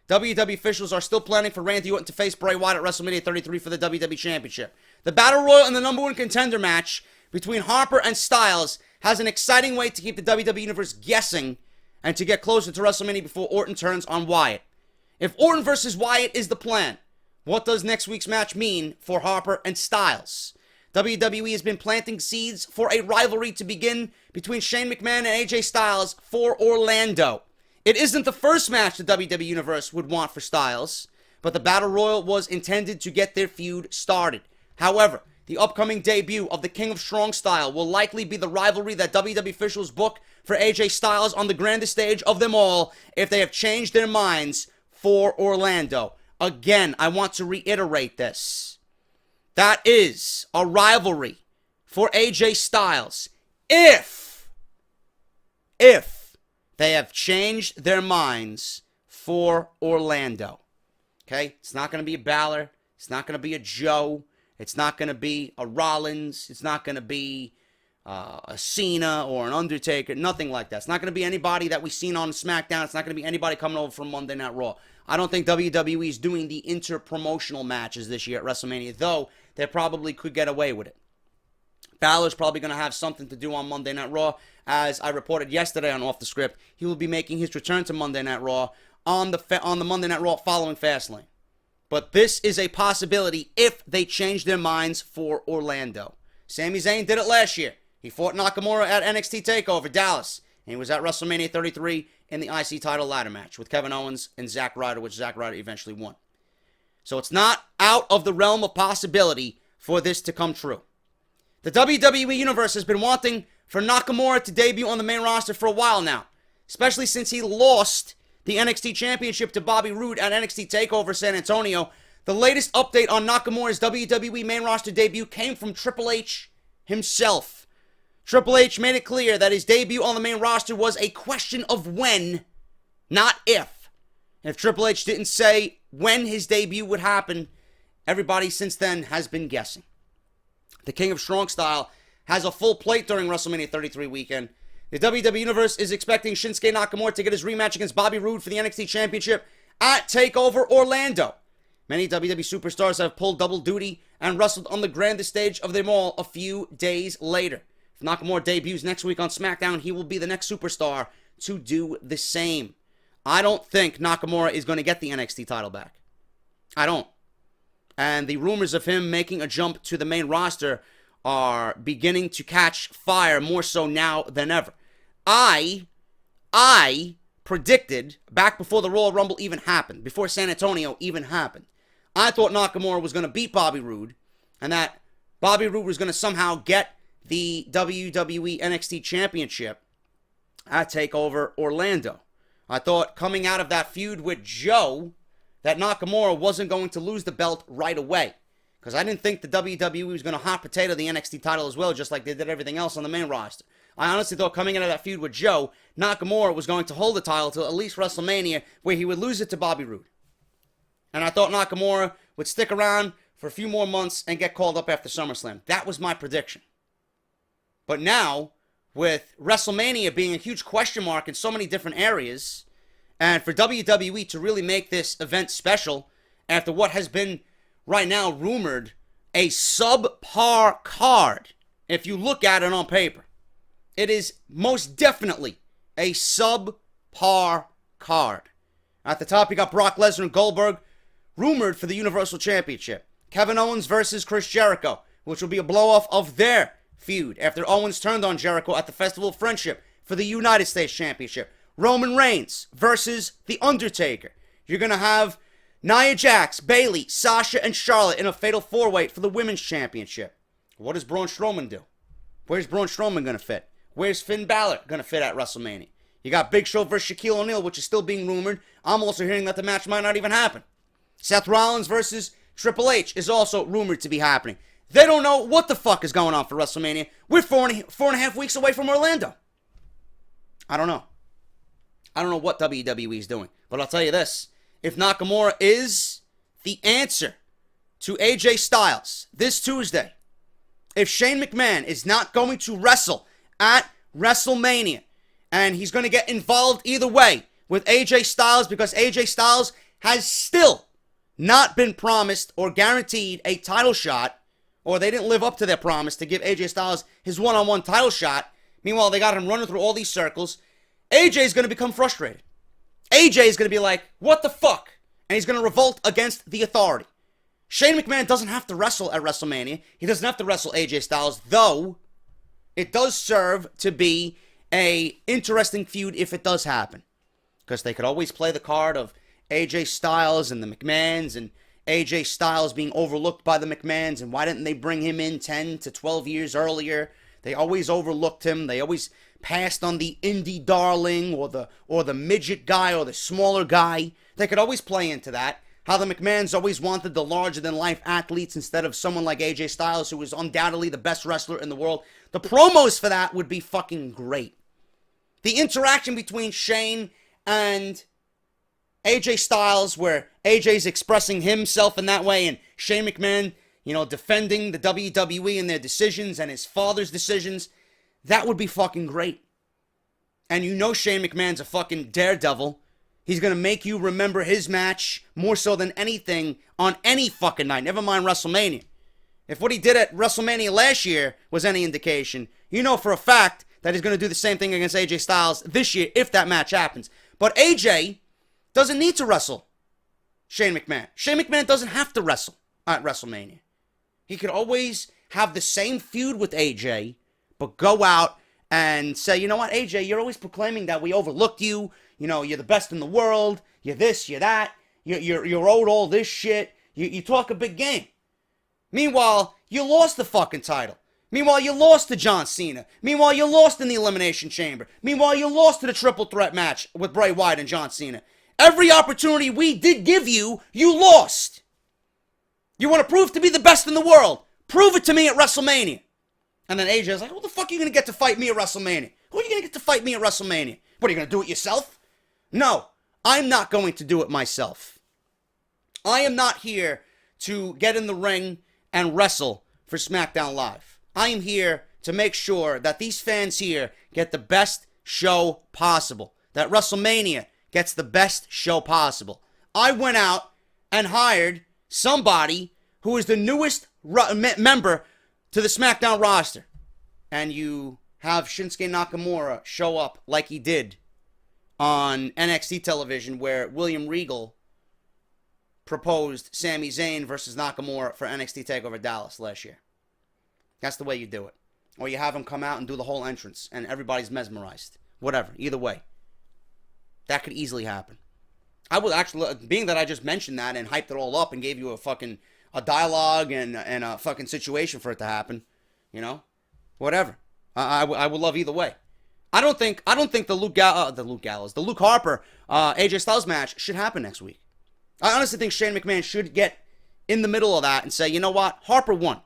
WWE officials are still planning for Randy Orton to face Bray Wyatt at WrestleMania 33 for the WWE Championship. The Battle Royal and the number one contender match between Harper and Styles has an exciting way to keep the WWE Universe guessing and to get closer to WrestleMania before Orton turns on Wyatt. If Orton versus Wyatt is the plan, what does next week's match mean for Harper and Styles? WWE has been planting seeds for a rivalry to begin between Shane McMahon and AJ Styles for Orlando. It isn't the first match the WWE Universe would want for Styles, but the Battle Royal was intended to get their feud started. However, the upcoming debut of the King of Strong Style will likely be the rivalry that WWE officials book for AJ Styles on the grandest stage of them all if they have changed their minds for Orlando. Again, I want to reiterate this. That is a rivalry for AJ Styles if they have changed their minds for Orlando. Okay? It's not going to be a Balor. It's not going to be a Joe. It's not going to be a Rollins. It's not going to be a Cena or an Undertaker. Nothing like that. It's not going to be anybody that we've seen on SmackDown. It's not going to be anybody coming over from Monday Night Raw. I don't think WWE is doing the inter-promotional matches this year at WrestleMania, though they probably could get away with it. Balor's probably going to have something to do on Monday Night Raw. As I reported yesterday on Off the Script, he will be making his return to Monday Night Raw on the Monday Night Raw following Fastlane. But this is a possibility if they change their minds for Orlando. Sami Zayn did it last year. He fought Nakamura at NXT TakeOver Dallas, and he was at WrestleMania 33 in the IC title ladder match with Kevin Owens and Zack Ryder, which Zack Ryder eventually won. So it's not out of the realm of possibility for this to come true. The WWE Universe has been wanting for Nakamura to debut on the main roster for a while now, especially since he lost the NXT Championship to Bobby Roode at NXT TakeOver San Antonio. The latest update on Nakamura's WWE main roster debut came from Triple H himself. Triple H made it clear that his debut on the main roster was a question of when, not if. And if Triple H didn't say when his debut would happen, everybody since then has been guessing. The King of Strong Style has a full plate during WrestleMania 33 weekend. The WWE Universe is expecting Shinsuke Nakamura to get his rematch against Bobby Roode for the NXT Championship at TakeOver Orlando. Many WWE superstars have pulled double duty and wrestled on the grandest stage of them all a few days later. If Nakamura debuts next week on SmackDown, he will be the next superstar to do the same. I don't think Nakamura is going to get the NXT title back. I don't. And the rumors of him making a jump to the main roster are beginning to catch fire more so now than ever. I predicted back before the Royal Rumble even happened, before San Antonio even happened, I thought Nakamura was going to beat Bobby Roode and that Bobby Roode was going to somehow get the WWE NXT Championship at TakeOver Orlando. I thought coming out of that feud with Joe that Nakamura wasn't going to lose the belt right away. Because I didn't think the WWE was going to hot potato the NXT title as well, just like they did everything else on the main roster. I honestly thought coming out of that feud with Joe, Nakamura was going to hold the title till at least WrestleMania, where he would lose it to Bobby Roode. And I thought Nakamura would stick around for a few more months and get called up after SummerSlam. That was my prediction. But now, with WrestleMania being a huge question mark in so many different areas, and for WWE to really make this event special after what has been right now rumored a subpar card, if you look at it on paper, it is most definitely a subpar card. At the top, you got Brock Lesnar and Goldberg, rumored for the Universal Championship. Kevin Owens versus Chris Jericho, which will be a blow-off of their feud after Owens turned on Jericho at the Festival of Friendship for the United States Championship. Roman Reigns versus The Undertaker. You're going to have Nia Jax, Bayley, Sasha, and Charlotte in a fatal 4-way for the Women's Championship. What does Braun Strowman do? Where's Braun Strowman going to fit? Where's Finn Balor going to fit at WrestleMania? You got Big Show versus Shaquille O'Neal, which is still being rumored. I'm also hearing that the match might not even happen. Seth Rollins versus Triple H is also rumored to be happening. They don't know what the fuck is going on for WrestleMania. We're four and a half weeks away from Orlando. I don't know. I don't know what WWE is doing. But I'll tell you this. If Nakamura is the answer to AJ Styles this Tuesday, if Shane McMahon is not going to wrestle at WrestleMania, and he's going to get involved either way with AJ Styles because AJ Styles has still not been promised or guaranteed a title shot, or they didn't live up to their promise to give AJ Styles his one-on-one title shot. Meanwhile, they got him running through all these circles. AJ is going to become frustrated. AJ is going to be like, what the fuck? And he's going to revolt against the authority. Shane McMahon doesn't have to wrestle at WrestleMania. He doesn't have to wrestle AJ Styles, though it does serve to be a interesting feud if it does happen. Because they could always play the card of AJ Styles and the McMahons and AJ Styles being overlooked by the McMahons, and why didn't they bring him in 10 to 12 years earlier? They always overlooked him. They always passed on the indie darling or the midget guy or the smaller guy. They could always play into that. How the McMahons always wanted the larger-than-life athletes instead of someone like AJ Styles, who is undoubtedly the best wrestler in the world. The promos for that would be fucking great. The interaction between Shane and AJ Styles, where AJ's expressing himself in that way, and Shane McMahon, defending the WWE and their decisions and his father's decisions, that would be fucking great. And Shane McMahon's a fucking daredevil. He's going to make you remember his match more so than anything on any fucking night, never mind WrestleMania. If what he did at WrestleMania last year was any indication, for a fact that he's going to do the same thing against AJ Styles this year if that match happens. But AJ doesn't need to wrestle Shane McMahon. Shane McMahon doesn't have to wrestle at WrestleMania. He could always have the same feud with AJ, but go out and say, you know what, AJ, you're always proclaiming that we overlooked you. You're the best in the world. You're this, you're that. You're owed all this shit. You talk a big game. Meanwhile, you lost the fucking title. Meanwhile, you lost to John Cena. Meanwhile, you lost in the Elimination Chamber. Meanwhile, you lost to the triple threat match with Bray Wyatt and John Cena. Every opportunity we did give you, you lost. You want to prove to be the best in the world? Prove it to me at WrestleMania. And then AJ's like, who the fuck are you going to get to fight me at WrestleMania? Who are you going to get to fight me at WrestleMania? What, are you going to do it yourself? No, I'm not going to do it myself. I am not here to get in the ring and wrestle for Smackdown Live. I am here to make sure that these fans here get the best show possible. That WrestleMania gets the best show possible. I went out and hired somebody who is the newest member to the SmackDown roster. And you have Shinsuke Nakamura show up like he did on NXT television, where William Regal proposed Sami Zayn versus Nakamura for NXT TakeOver Dallas last year. That's the way you do it. Or you have him come out and do the whole entrance and everybody's mesmerized. Whatever, either way. That could easily happen. I would actually, being that I just mentioned that and hyped it all up and gave you a dialogue and a fucking situation for it to happen, whatever. I would love either way. I don't think the Luke Harper AJ Styles match should happen next week. I honestly think Shane McMahon should get in the middle of that and say, you know what, Harper won.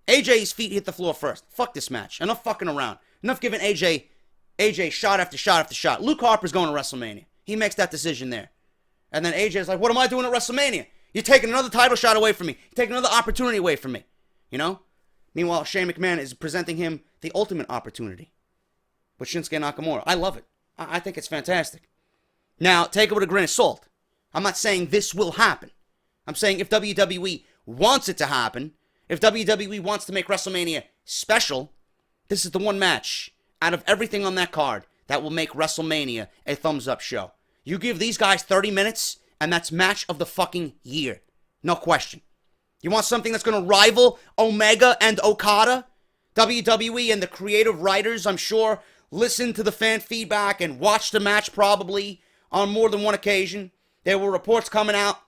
AJ's feet hit the floor first. Fuck this match. Enough fucking around. Enough giving AJ shot after shot after shot. Luke Harper's going to WrestleMania. He makes that decision there. And then AJ's like, what am I doing at WrestleMania? You're taking another title shot away from me. You're taking another opportunity away from me. Meanwhile, Shane McMahon is presenting him the ultimate opportunity with Shinsuke Nakamura. I love it. I think it's fantastic. Now, take it with a grain of salt. I'm not saying this will happen. I'm saying if WWE wants it to happen, if WWE wants to make WrestleMania special, this is the one match out of everything on that card that will make WrestleMania a thumbs-up show. You give these guys 30 minutes, and that's match of the fucking year. No question. You want something that's going to rival Omega and Okada? WWE and the creative writers, I'm sure, listened to the fan feedback and watched the match probably on more than one occasion. There were reports coming out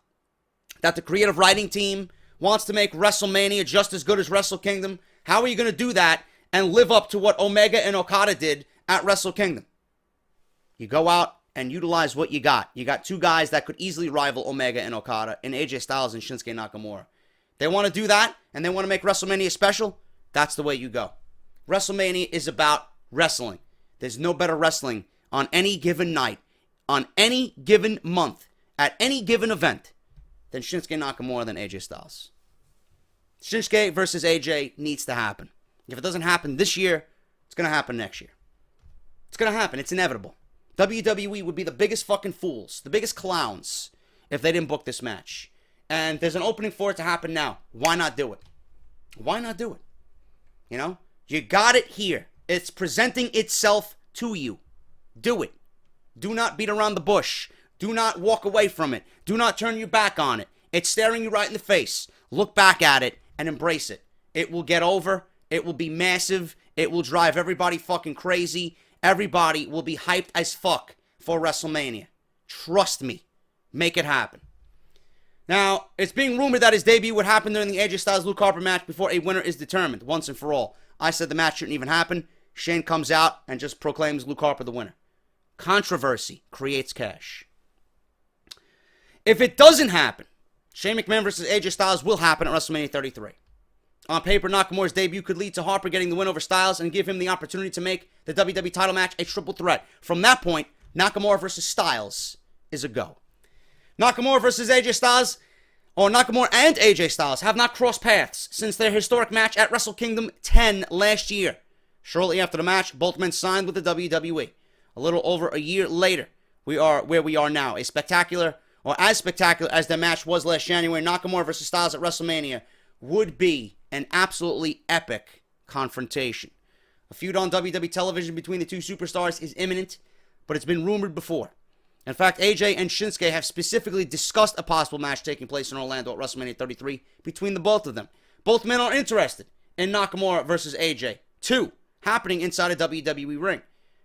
that the creative writing team wants to make WrestleMania just as good as Wrestle Kingdom? How are you going to do that and live up to what Omega and Okada did at Wrestle Kingdom? You go out and utilize what you got. You got two guys that could easily rival Omega and Okada in AJ Styles and Shinsuke Nakamura. They want to do that and they want to make WrestleMania special. That's the way you go. WrestleMania is about wrestling. There's no better wrestling on any given night, on any given month, at any given event than Shinsuke Nakamura than AJ Styles. Shinsuke versus AJ needs to happen. If it doesn't happen this year, it's going to happen next year. It's going to happen. It's inevitable. WWE would be the biggest fucking fools, the biggest clowns, if they didn't book this match. And there's an opening for it to happen now. Why not do it? Why not do it? You know? You got it here. It's presenting itself to you. Do it. Do not beat around the bush. Do not walk away from it. Do not turn your back on it. It's staring you right in the face. Look back at it and embrace it. It will get over. It will be massive. It will drive everybody fucking crazy. Everybody will be hyped as fuck for WrestleMania. Trust me. Make it happen. Now, it's being rumored that his debut would happen during the AJ Styles-Luke Harper match before a winner is determined, once and for all. I said the match shouldn't even happen. Shane comes out and just proclaims Luke Harper the winner. Controversy creates cash. If it doesn't happen, Shane McMahon versus AJ Styles will happen at WrestleMania 33. On paper, Nakamura's debut could lead to Harper getting the win over Styles and give him the opportunity to make the WWE title match a triple threat. From that point, Nakamura versus Styles is a go. Nakamura versus AJ Styles, or Nakamura and AJ Styles, have not crossed paths since their historic match at Wrestle Kingdom 10 last year. Shortly after the match, both men signed with the WWE. A little over a year later, we are where we are now. A spectacular, or as spectacular as their match was last January, Nakamura versus Styles at WrestleMania would be an absolutely epic confrontation. A feud on WWE television between the two superstars is imminent, but it's been rumored before. In fact, AJ and Shinsuke have specifically discussed a possible match taking place in Orlando at WrestleMania 33 between the both of them. Both men are interested in Nakamura versus AJ 2 happening inside a WWE ring.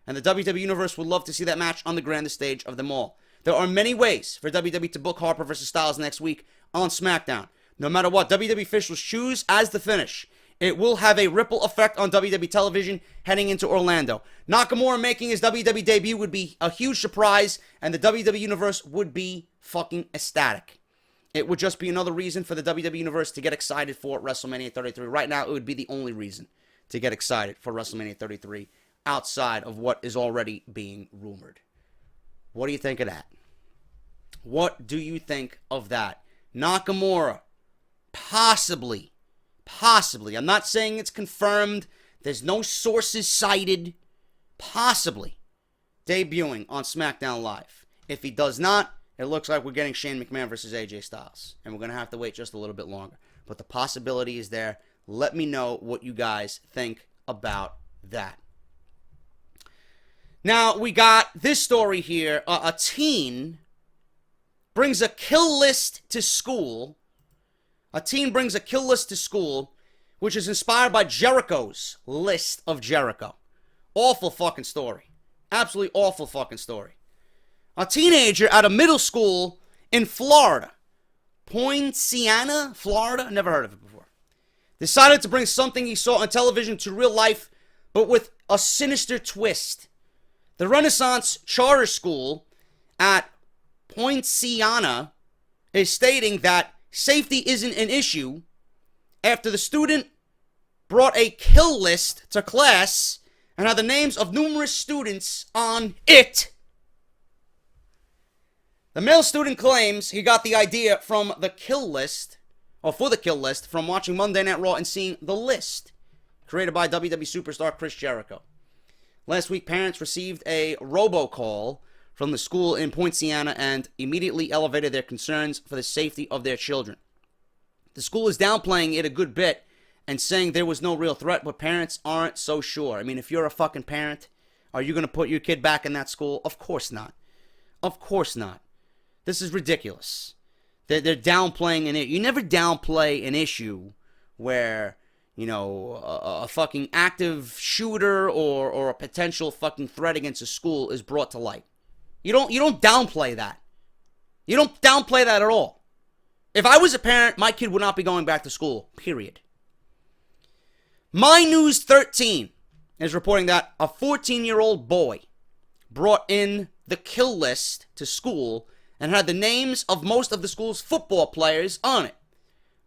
And the WWE Universe would love to see that match on the grandest stage of them all. There are many ways for WWE to book Harper versus Styles next week on Smackdown. No matter what WWE officials choose as the finish, it will have a ripple effect on WWE television heading into Orlando. Nakamura making his WWE debut would be a huge surprise, and the WWE Universe would be fucking ecstatic. It would just be another reason for the WWE Universe to get excited for WrestleMania 33. Right now, it would be the only reason to get excited for WrestleMania 33 outside of what is already being rumored. What do you think of that? What do you think of that? Nakamura, possibly, I'm not saying it's confirmed, there's no sources cited, possibly debuting on SmackDown Live. If he does not, it looks like we're getting Shane McMahon versus AJ Styles, and we're going to have to wait just a little bit longer. But the possibility is there. Let me know what you guys think about that. Now, we got this story here. A teen brings a kill list to school. A teen brings a kill list to school, which is inspired by Jericho's list of Jericho. Awful fucking story. Absolutely awful fucking story. A teenager at a middle school in Florida, Poinciana, Florida, never heard of it before, decided to bring something he saw on television to real life, but with a sinister twist. The Renaissance Charter School at Poinciana is stating that safety isn't an issue after the student brought a kill list to class and had the names of numerous students on it. The male student claims he got the idea from the kill list, or for the kill list, from watching Monday Night Raw and seeing The List, created by WWE superstar Chris Jericho. Last week, parents received a robocall from the school in Poinciana and immediately elevated their concerns for the safety of their children. The school is downplaying it a good bit and saying there was no real threat, but parents aren't so sure. I mean, if you're a fucking parent, are you going to put your kid back in that school? Of course not. Of course not. This is ridiculous. They're downplaying an issue. You never downplay an issue where, you know, a fucking active shooter or a potential fucking threat against a school is brought to light. You don't downplay that. You don't downplay that at all. If I was a parent, my kid would not be going back to school, period. My News 13 is reporting that a 14-year-old boy brought in the kill list to school and had the names of most of the school's football players on it.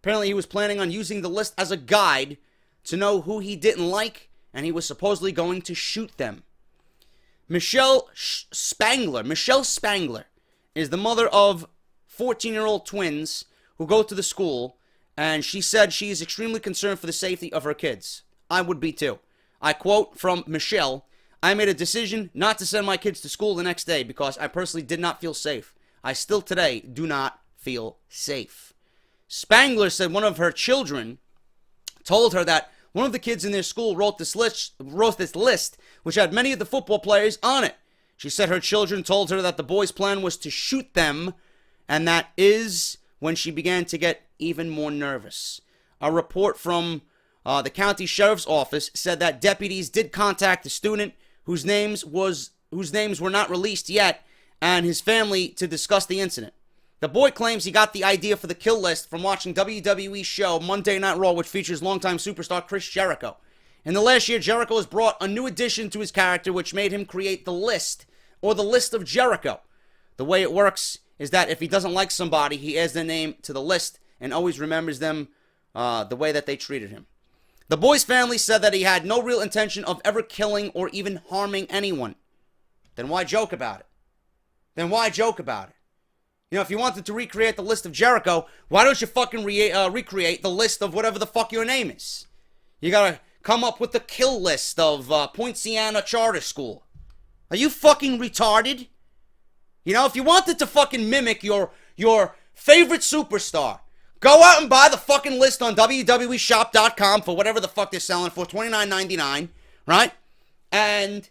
Apparently, he was planning on using the list as a guide to know who he didn't like, and he was supposedly going to shoot them. Michelle Spangler is the mother of 14-year-old twins who go to the school, and she said she is extremely concerned for the safety of her kids. I would be too. I quote from Michelle, "I made a decision not to send my kids to school the next day because I personally did not feel safe. I still today do not feel safe." Spangler said one of her children told her that one of the kids in their school wrote this list, which had many of the football players on it. She said her children told her that the boy's plan was to shoot them, and that is when she began to get even more nervous. A report from the county sheriff's office said that deputies did contact the student whose names were not released yet, and his family to discuss the incident. The boy claims he got the idea for the kill list from watching WWE show Monday Night Raw, which features longtime superstar Chris Jericho. In the last year, Jericho has brought a new addition to his character, which made him create the list, or the list of Jericho. The way it works is that if he doesn't like somebody, he adds their name to the list and always remembers them the way that they treated him. The boy's family said that he had no real intention of ever killing or even harming anyone. Then why joke about it? You know, if you wanted to recreate the list of Jericho, why don't you fucking recreate the list of whatever the fuck your name is? You gotta come up with the kill list of Poinciana Charter School. Are you fucking retarded? You know, if you wanted to fucking mimic your favorite superstar, go out and buy the fucking list on WWEshop.com for whatever the fuck they're selling for, $29.99, right? And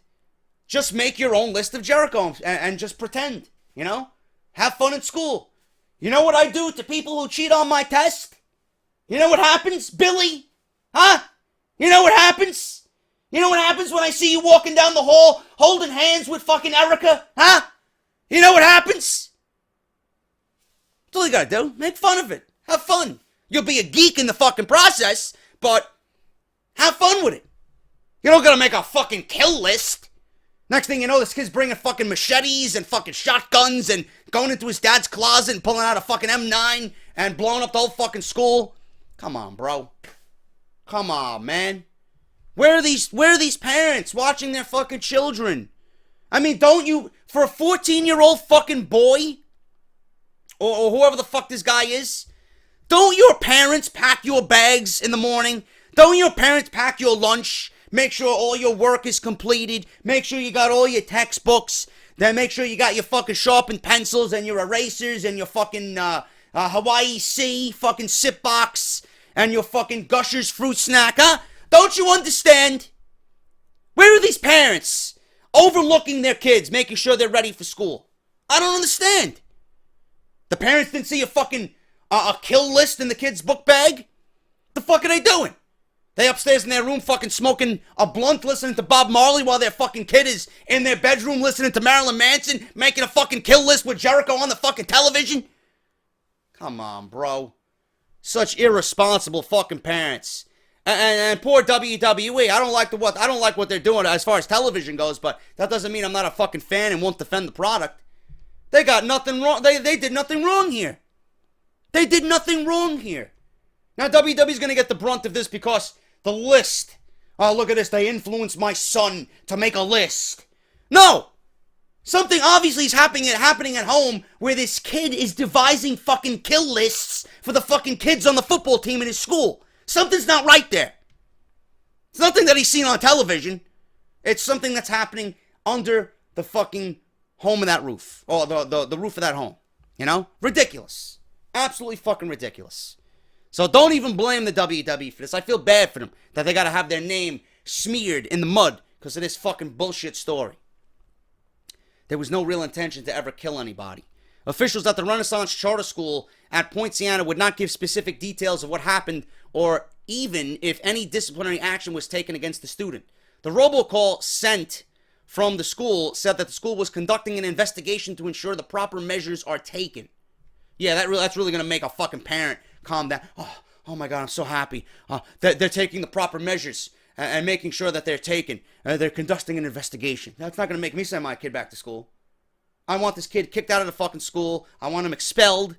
just make your own list of Jericho and just pretend, you know? Have fun at school. You know what I do to people who cheat on my test? You know what happens, Billy? Huh? You know what happens? You know what happens when I see you walking down the hall holding hands with fucking Erica? Huh? You know what happens? That's all you gotta do. Make fun of it. Have fun. You'll be a geek in the fucking process, but have fun with it. You don't gotta make a fucking kill list. Next thing you know, this kid's bringing fucking machetes and fucking shotguns and going into his dad's closet and pulling out a fucking M9 and blowing up the whole fucking school. Come on, bro. Come on, man. Where are these parents watching their fucking children? I mean, don't you, for a 14-year-old fucking boy, or whoever the fuck this guy is, don't your parents pack your bags in the morning? Don't your parents pack your lunch? Make sure all your work is completed. Make sure you got all your textbooks. Then make sure you got your fucking sharpened pencils and your erasers and your fucking Hawaii Sea fucking sip box and your fucking Gushers fruit snack, huh? Don't you understand? Where are these parents overlooking their kids, making sure they're ready for school? I don't understand. The parents didn't see a fucking a kill list in the kid's book bag? The fuck are they doing? They upstairs in their room fucking smoking a blunt, listening to Bob Marley while their fucking kid is in their bedroom listening to Marilyn Manson, making a fucking kill list with Jericho on the fucking television? Come on, bro. Such irresponsible fucking parents. And poor WWE. I don't like what they're doing as far as television goes, but that doesn't mean I'm not a fucking fan and won't defend the product. They got nothing wrong. They did nothing wrong here. They did nothing wrong here. Now WWE's gonna get the brunt of this because the list. Oh, look at this. They influenced my son to make a list. No! Something obviously is happening at home where this kid is devising fucking kill lists for the fucking kids on the football team in his school. Something's not right there. It's nothing that he's seen on television. It's something that's happening under the fucking home of that roof. Or the roof of that home. You know? Ridiculous. Absolutely fucking ridiculous. So don't even blame the WWE for this. I feel bad for them that they gotta have their name smeared in the mud because of this fucking bullshit story. There was no real intention to ever kill anybody. Officials at the Renaissance Charter School at Poinciana would not give specific details of what happened or even if any disciplinary action was taken against the student. The robocall sent from the school said that the school was conducting an investigation to ensure the proper measures are taken. Yeah, that's really going to make a fucking parent calm down. Oh my God, I'm so happy. They're taking the proper measures and making sure that they're taken. They're conducting an investigation. That's not going to make me send my kid back to school. I want this kid kicked out of the fucking school. I want him expelled.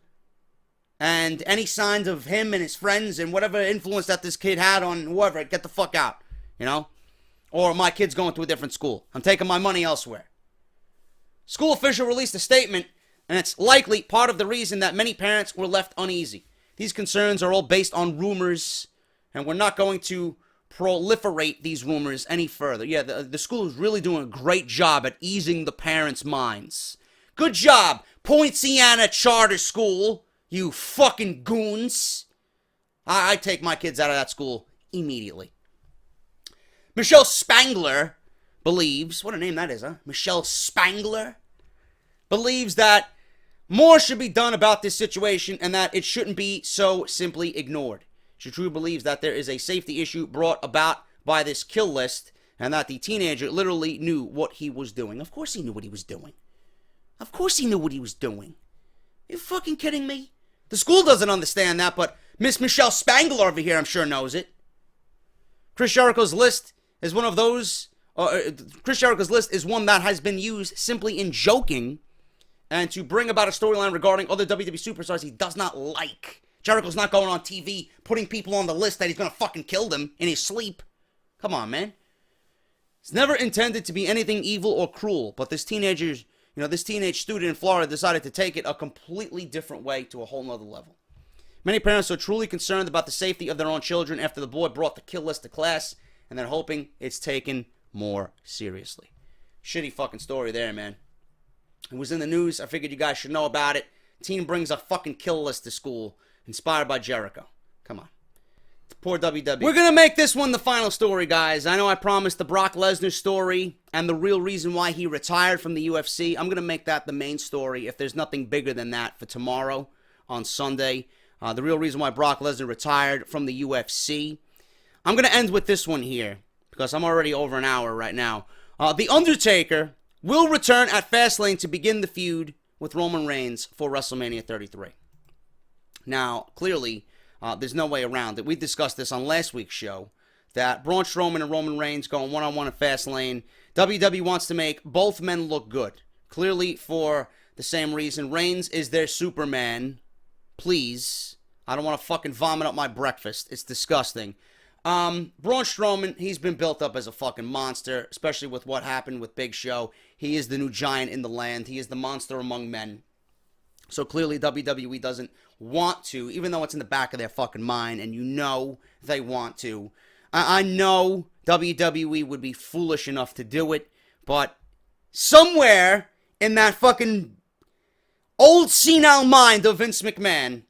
And any signs of him and his friends and whatever influence that this kid had on whoever, get the fuck out. You know? Or my kid's going to a different school. I'm taking my money elsewhere. School official released a statement, and it's likely part of the reason that many parents were left uneasy. These concerns are all based on rumors, and we're not going to proliferate these rumors any further. Yeah, the school is really doing a great job at easing the parents' minds. Good job, Poinciana Charter School, you fucking goons. I take my kids out of that school immediately. Michelle Spangler believes, what a name that is, huh? Michelle Spangler believes that more should be done about this situation and that it shouldn't be so simply ignored. She truly believes that there is a safety issue brought about by this kill list and that the teenager literally knew what he was doing. Of course he knew what he was doing. Of course he knew what he was doing. Are you fucking kidding me? The school doesn't understand that, but Miss Michelle Spangler over here, I'm sure, knows it. Chris Jericho's list is one of those. Chris Jericho's list is one that has been used simply in joking and to bring about a storyline regarding other WWE superstars he does not like. Jericho's not going on TV putting people on the list that he's going to fucking kill them in his sleep. Come on, man. It's never intended to be anything evil or cruel, but this teenage student in Florida decided to take it a completely different way to a whole nother level. Many parents are truly concerned about the safety of their own children after the boy brought the kill list to class, and they're hoping it's taken more seriously. Shitty fucking story there, man. It was in the news. I figured you guys should know about it. Teen brings a fucking kill list to school, inspired by Jericho. Come on. Poor WWE. We're going to make this one the final story, guys. I know I promised the Brock Lesnar story and the real reason why he retired from the UFC. I'm going to make that the main story if there's nothing bigger than that for tomorrow on Sunday. The real reason why Brock Lesnar retired from the UFC. I'm going to end with this one here because I'm already over an hour right now. The Undertaker will return at Fastlane to begin the feud with Roman Reigns for WrestleMania 33. Now, clearly, there's no way around it. We discussed this on last week's show, that Braun Strowman and Roman Reigns going one-on-one at Fastlane. WWE wants to make both men look good. Clearly, for the same reason. Reigns is their Superman. Please. I don't want to fucking vomit up my breakfast. It's disgusting. Braun Strowman, he's been built up as a fucking monster, especially with what happened with Big Show. He is the new giant in the land. He is the monster among men. So clearly WWE doesn't want to, even though it's in the back of their fucking mind, and you know they want to. I know WWE would be foolish enough to do it, but somewhere in that fucking old senile mind of Vince McMahon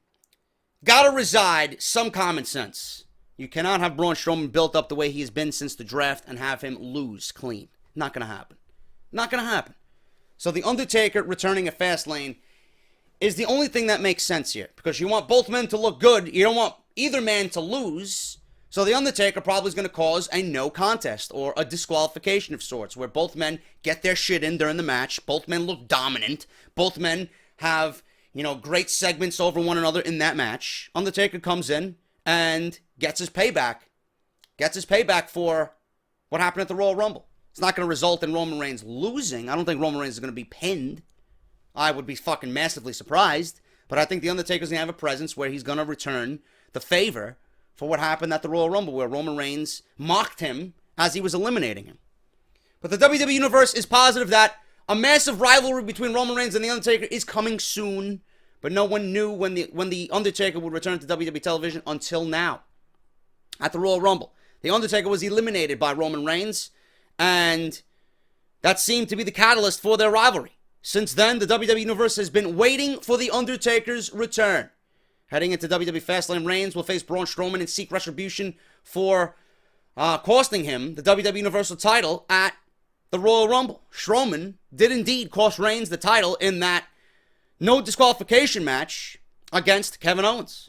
gotta reside some common sense. You cannot have Braun Strowman built up the way he has been since the draft and have him lose clean. Not gonna happen. Not gonna happen. So the Undertaker returning at Fastlane is the only thing that makes sense here. Because you want both men to look good. You don't want either man to lose. So the Undertaker probably is going to cause a no contest or a disqualification of sorts. Where both men get their shit in during the match. Both men look dominant. Both men have, great segments over one another in that match. Undertaker comes in and gets his payback. Gets his payback for what happened at the Royal Rumble. It's not going to result in Roman Reigns losing. I don't think Roman Reigns is going to be pinned. I would be fucking massively surprised, but I think The Undertaker's going to have a presence where he's going to return the favor for what happened at the Royal Rumble, where Roman Reigns mocked him as he was eliminating him. But the WWE Universe is positive that a massive rivalry between Roman Reigns and The Undertaker is coming soon, but no one knew when the Undertaker would return to WWE television until now. At the Royal Rumble, The Undertaker was eliminated by Roman Reigns, and that seemed to be the catalyst for their rivalry. Since then, the WWE Universe has been waiting for The Undertaker's return. Heading into WWE Fastlane, Reigns will face Braun Strowman and seek retribution for costing him the WWE Universal title at the Royal Rumble. Strowman did indeed cost Reigns the title in that no disqualification match against Kevin Owens.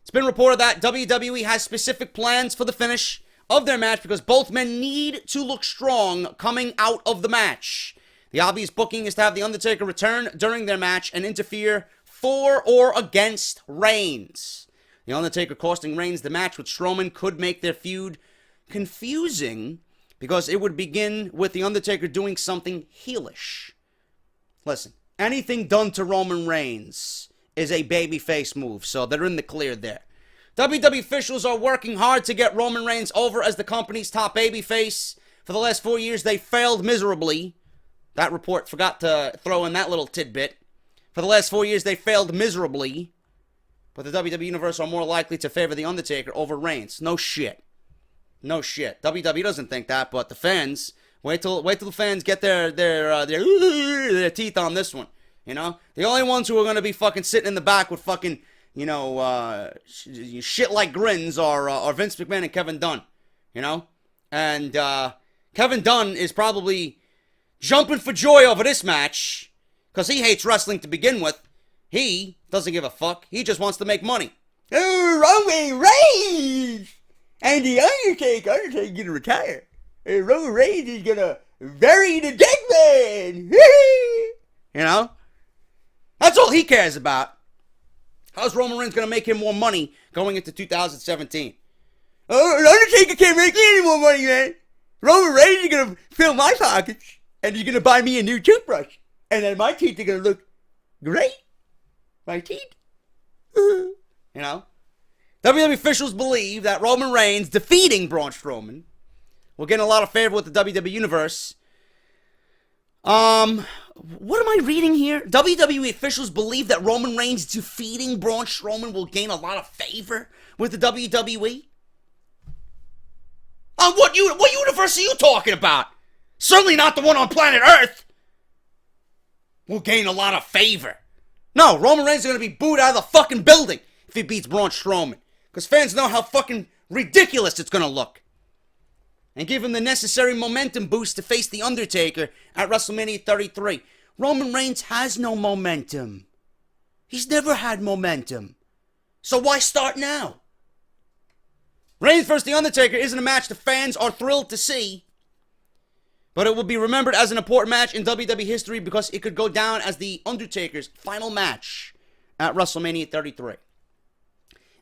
It's been reported that WWE has specific plans for the finish of their match because both men need to look strong coming out of the match. The obvious booking is to have The Undertaker return during their match and interfere for or against Reigns. The Undertaker costing Reigns the match with Strowman could make their feud confusing because it would begin with The Undertaker doing something heelish. Listen, anything done to Roman Reigns is a babyface move, so they're in the clear there. WWE officials are working hard to get Roman Reigns over as the company's top babyface. For the last 4 years, they failed miserably. That report forgot to throw in that little tidbit. For the last 4 years, they failed miserably. But the WWE Universe are more likely to favor The Undertaker over Reigns. No shit. No shit. WWE doesn't think that, but the fans, wait till the fans get their teeth on this one. You know? The only ones who are going to be fucking sitting in the back with fucking, shit like grins are Vince McMahon and Kevin Dunn. You know? And Kevin Dunn is probably jumping for joy over this match because he hates wrestling to begin with. He doesn't give a fuck. He just wants to make money. Oh, Roman Reigns and the Undertaker. Undertaker's gonna retire. And Roman Reigns is gonna bury the dead man. You know? That's all he cares about. How's Roman Reigns gonna make him more money going into 2017? Oh, the Undertaker can't make me any more money, man. Roman Reigns is gonna fill my pockets, and he's gonna buy me a new toothbrush, and then my teeth are gonna look great. My teeth. You know? WWE officials believe that Roman Reigns defeating Braun Strowman will get a lot of favor with the WWE Universe. What am I reading here? WWE officials believe that Roman Reigns defeating Braun Strowman will gain a lot of favor with the WWE. What universe are you talking about? Certainly not the one on planet Earth. Will gain a lot of favor. No, Roman Reigns is going to be booed out of the fucking building if he beats Braun Strowman. Because fans know how fucking ridiculous it's going to look. And give him the necessary momentum boost to face The Undertaker at WrestleMania 33. Roman Reigns has no momentum. He's never had momentum. So why start now? Reigns vs. The Undertaker isn't a match the fans are thrilled to see. But it will be remembered as an important match in WWE history because it could go down as The Undertaker's final match at WrestleMania 33.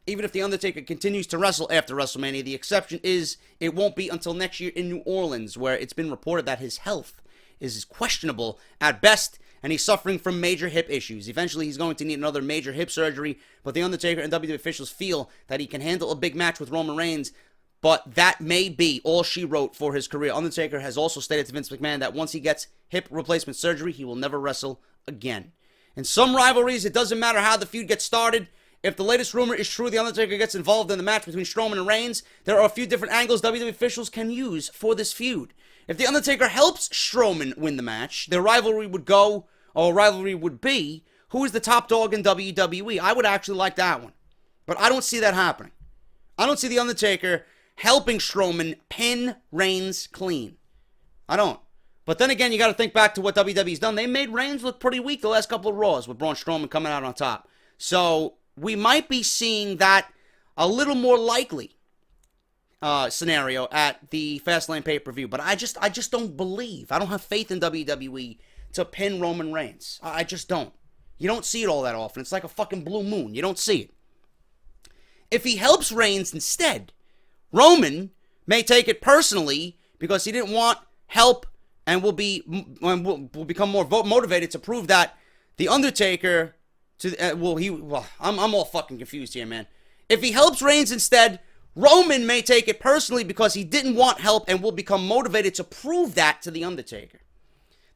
Even if The Undertaker continues to wrestle after WrestleMania, the exception is it won't be until next year in New Orleans, where it's been reported that his health is questionable at best, and he's suffering from major hip issues. Eventually, he's going to need another major hip surgery, but The Undertaker and WWE officials feel that he can handle a big match with Roman Reigns, but that may be all she wrote for his career. Undertaker has also stated to Vince McMahon that once he gets hip replacement surgery, he will never wrestle again. In some rivalries, it doesn't matter how the feud gets started. If the latest rumor is true, The Undertaker gets involved in the match between Strowman and Reigns, there are a few different angles WWE officials can use for this feud. If The Undertaker helps Strowman win the match, their rivalry would be, who is the top dog in WWE? I would actually like that one. But I don't see that happening. I don't see The Undertaker helping Strowman pin Reigns clean. I don't. But then again, you got to think back to what WWE's done. They made Reigns look pretty weak the last couple of Raws with Braun Strowman coming out on top. So we might be seeing that a little more likely scenario at the Fastlane pay-per-view. But I just don't believe. I don't have faith in WWE to pin Roman Reigns. I just don't. You don't see it all that often. It's like a fucking blue moon. You don't see it. If he helps Reigns instead, Roman may take it personally because he didn't want help and will become more motivated to prove that The Undertaker I'm all fucking confused here, man. If he helps Reigns instead, Roman may take it personally because he didn't want help and will become motivated to prove that to The Undertaker.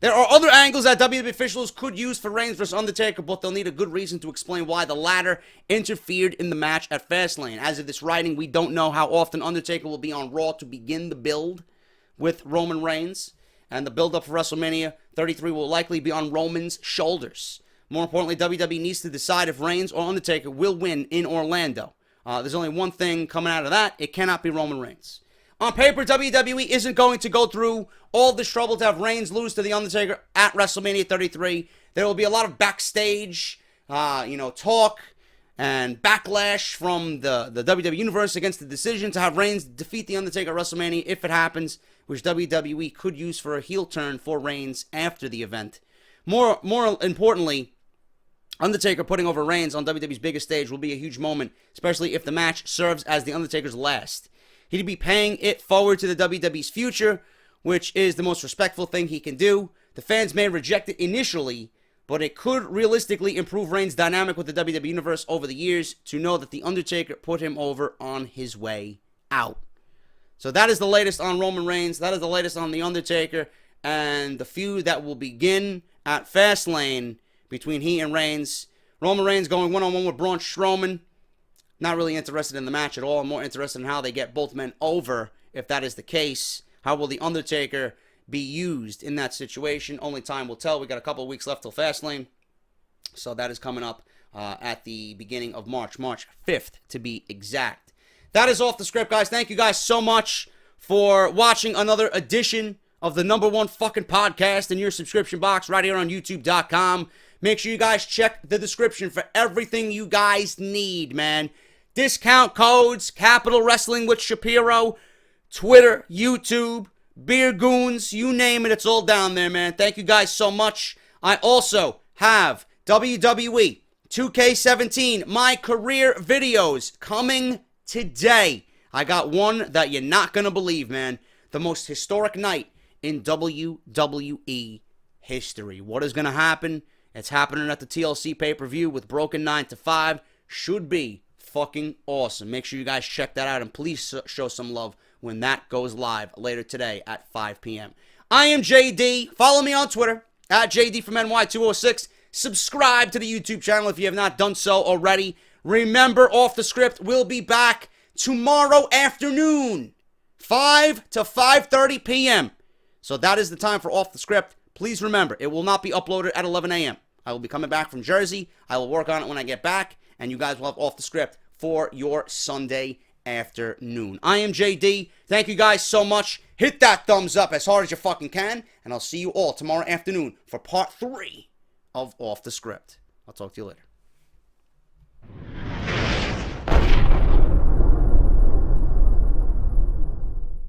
There are other angles that WWE officials could use for Reigns vs. Undertaker, but they'll need a good reason to explain why the latter interfered in the match at Fastlane. As of this writing, we don't know how often Undertaker will be on Raw to begin the build with Roman Reigns, and the build-up for WrestleMania 33 will likely be on Roman's shoulders. More importantly, WWE needs to decide if Reigns or Undertaker will win in Orlando. There's only one thing coming out of that. It cannot be Roman Reigns. On paper, WWE isn't going to go through all this trouble to have Reigns lose to The Undertaker at WrestleMania 33. There will be a lot of backstage, talk and backlash from the WWE Universe against the decision to have Reigns defeat The Undertaker at WrestleMania if it happens, which WWE could use for a heel turn for Reigns after the event. More importantly, Undertaker putting over Reigns on WWE's biggest stage will be a huge moment, especially if the match serves as the Undertaker's last. He'd be paying it forward to the WWE's future, which is the most respectful thing he can do. The fans may reject it initially, but it could realistically improve Reigns' dynamic with the WWE Universe over the years to know that the Undertaker put him over on his way out. So that is the latest on Roman Reigns. That is the latest on The Undertaker and the feud that will begin at Fastlane between he and Reigns. Roman Reigns going one-on-one with Braun Strowman. Not really interested in the match at all. I'm more interested in how they get both men over, if that is the case. How will The Undertaker be used in that situation? Only time will tell. We got a couple of weeks left till Fastlane. So that is coming up at the beginning of March 5th to be exact. That is off the script, guys. Thank you guys so much for watching another edition of the #1 fucking podcast in your subscription box right here on YouTube.com. Make sure you guys check the description for everything you guys need, man. Discount codes, Capital Wrestling with Shapiro, Twitter, YouTube, Beer Goons, you name it, it's all down there, man. Thank you guys so much. I also have WWE 2K17, my career videos coming today. I got one that you're not going to believe, man. The most historic night in WWE history. What is going to happen? It's happening at the TLC pay-per-view with Broken 9 to 5. Should be fucking awesome. Make sure you guys check that out and please show some love when that goes live later today at 5 p.m. I am JD. Follow me on Twitter at JD from NY206. Subscribe to the YouTube channel if you have not done so already. Remember, Off the Script will be back tomorrow afternoon, 5 to 5:30 p.m. So that is the time for Off the Script. Please remember, it will not be uploaded at 11 a.m. I will be coming back from Jersey. I will work on it when I get back, and you guys will have Off the Script for your Sunday afternoon. I am JD. Thank you guys so much. Hit that thumbs up as hard as you fucking can, and I'll see you all tomorrow afternoon for part 3 of Off the Script. I'll talk to you later.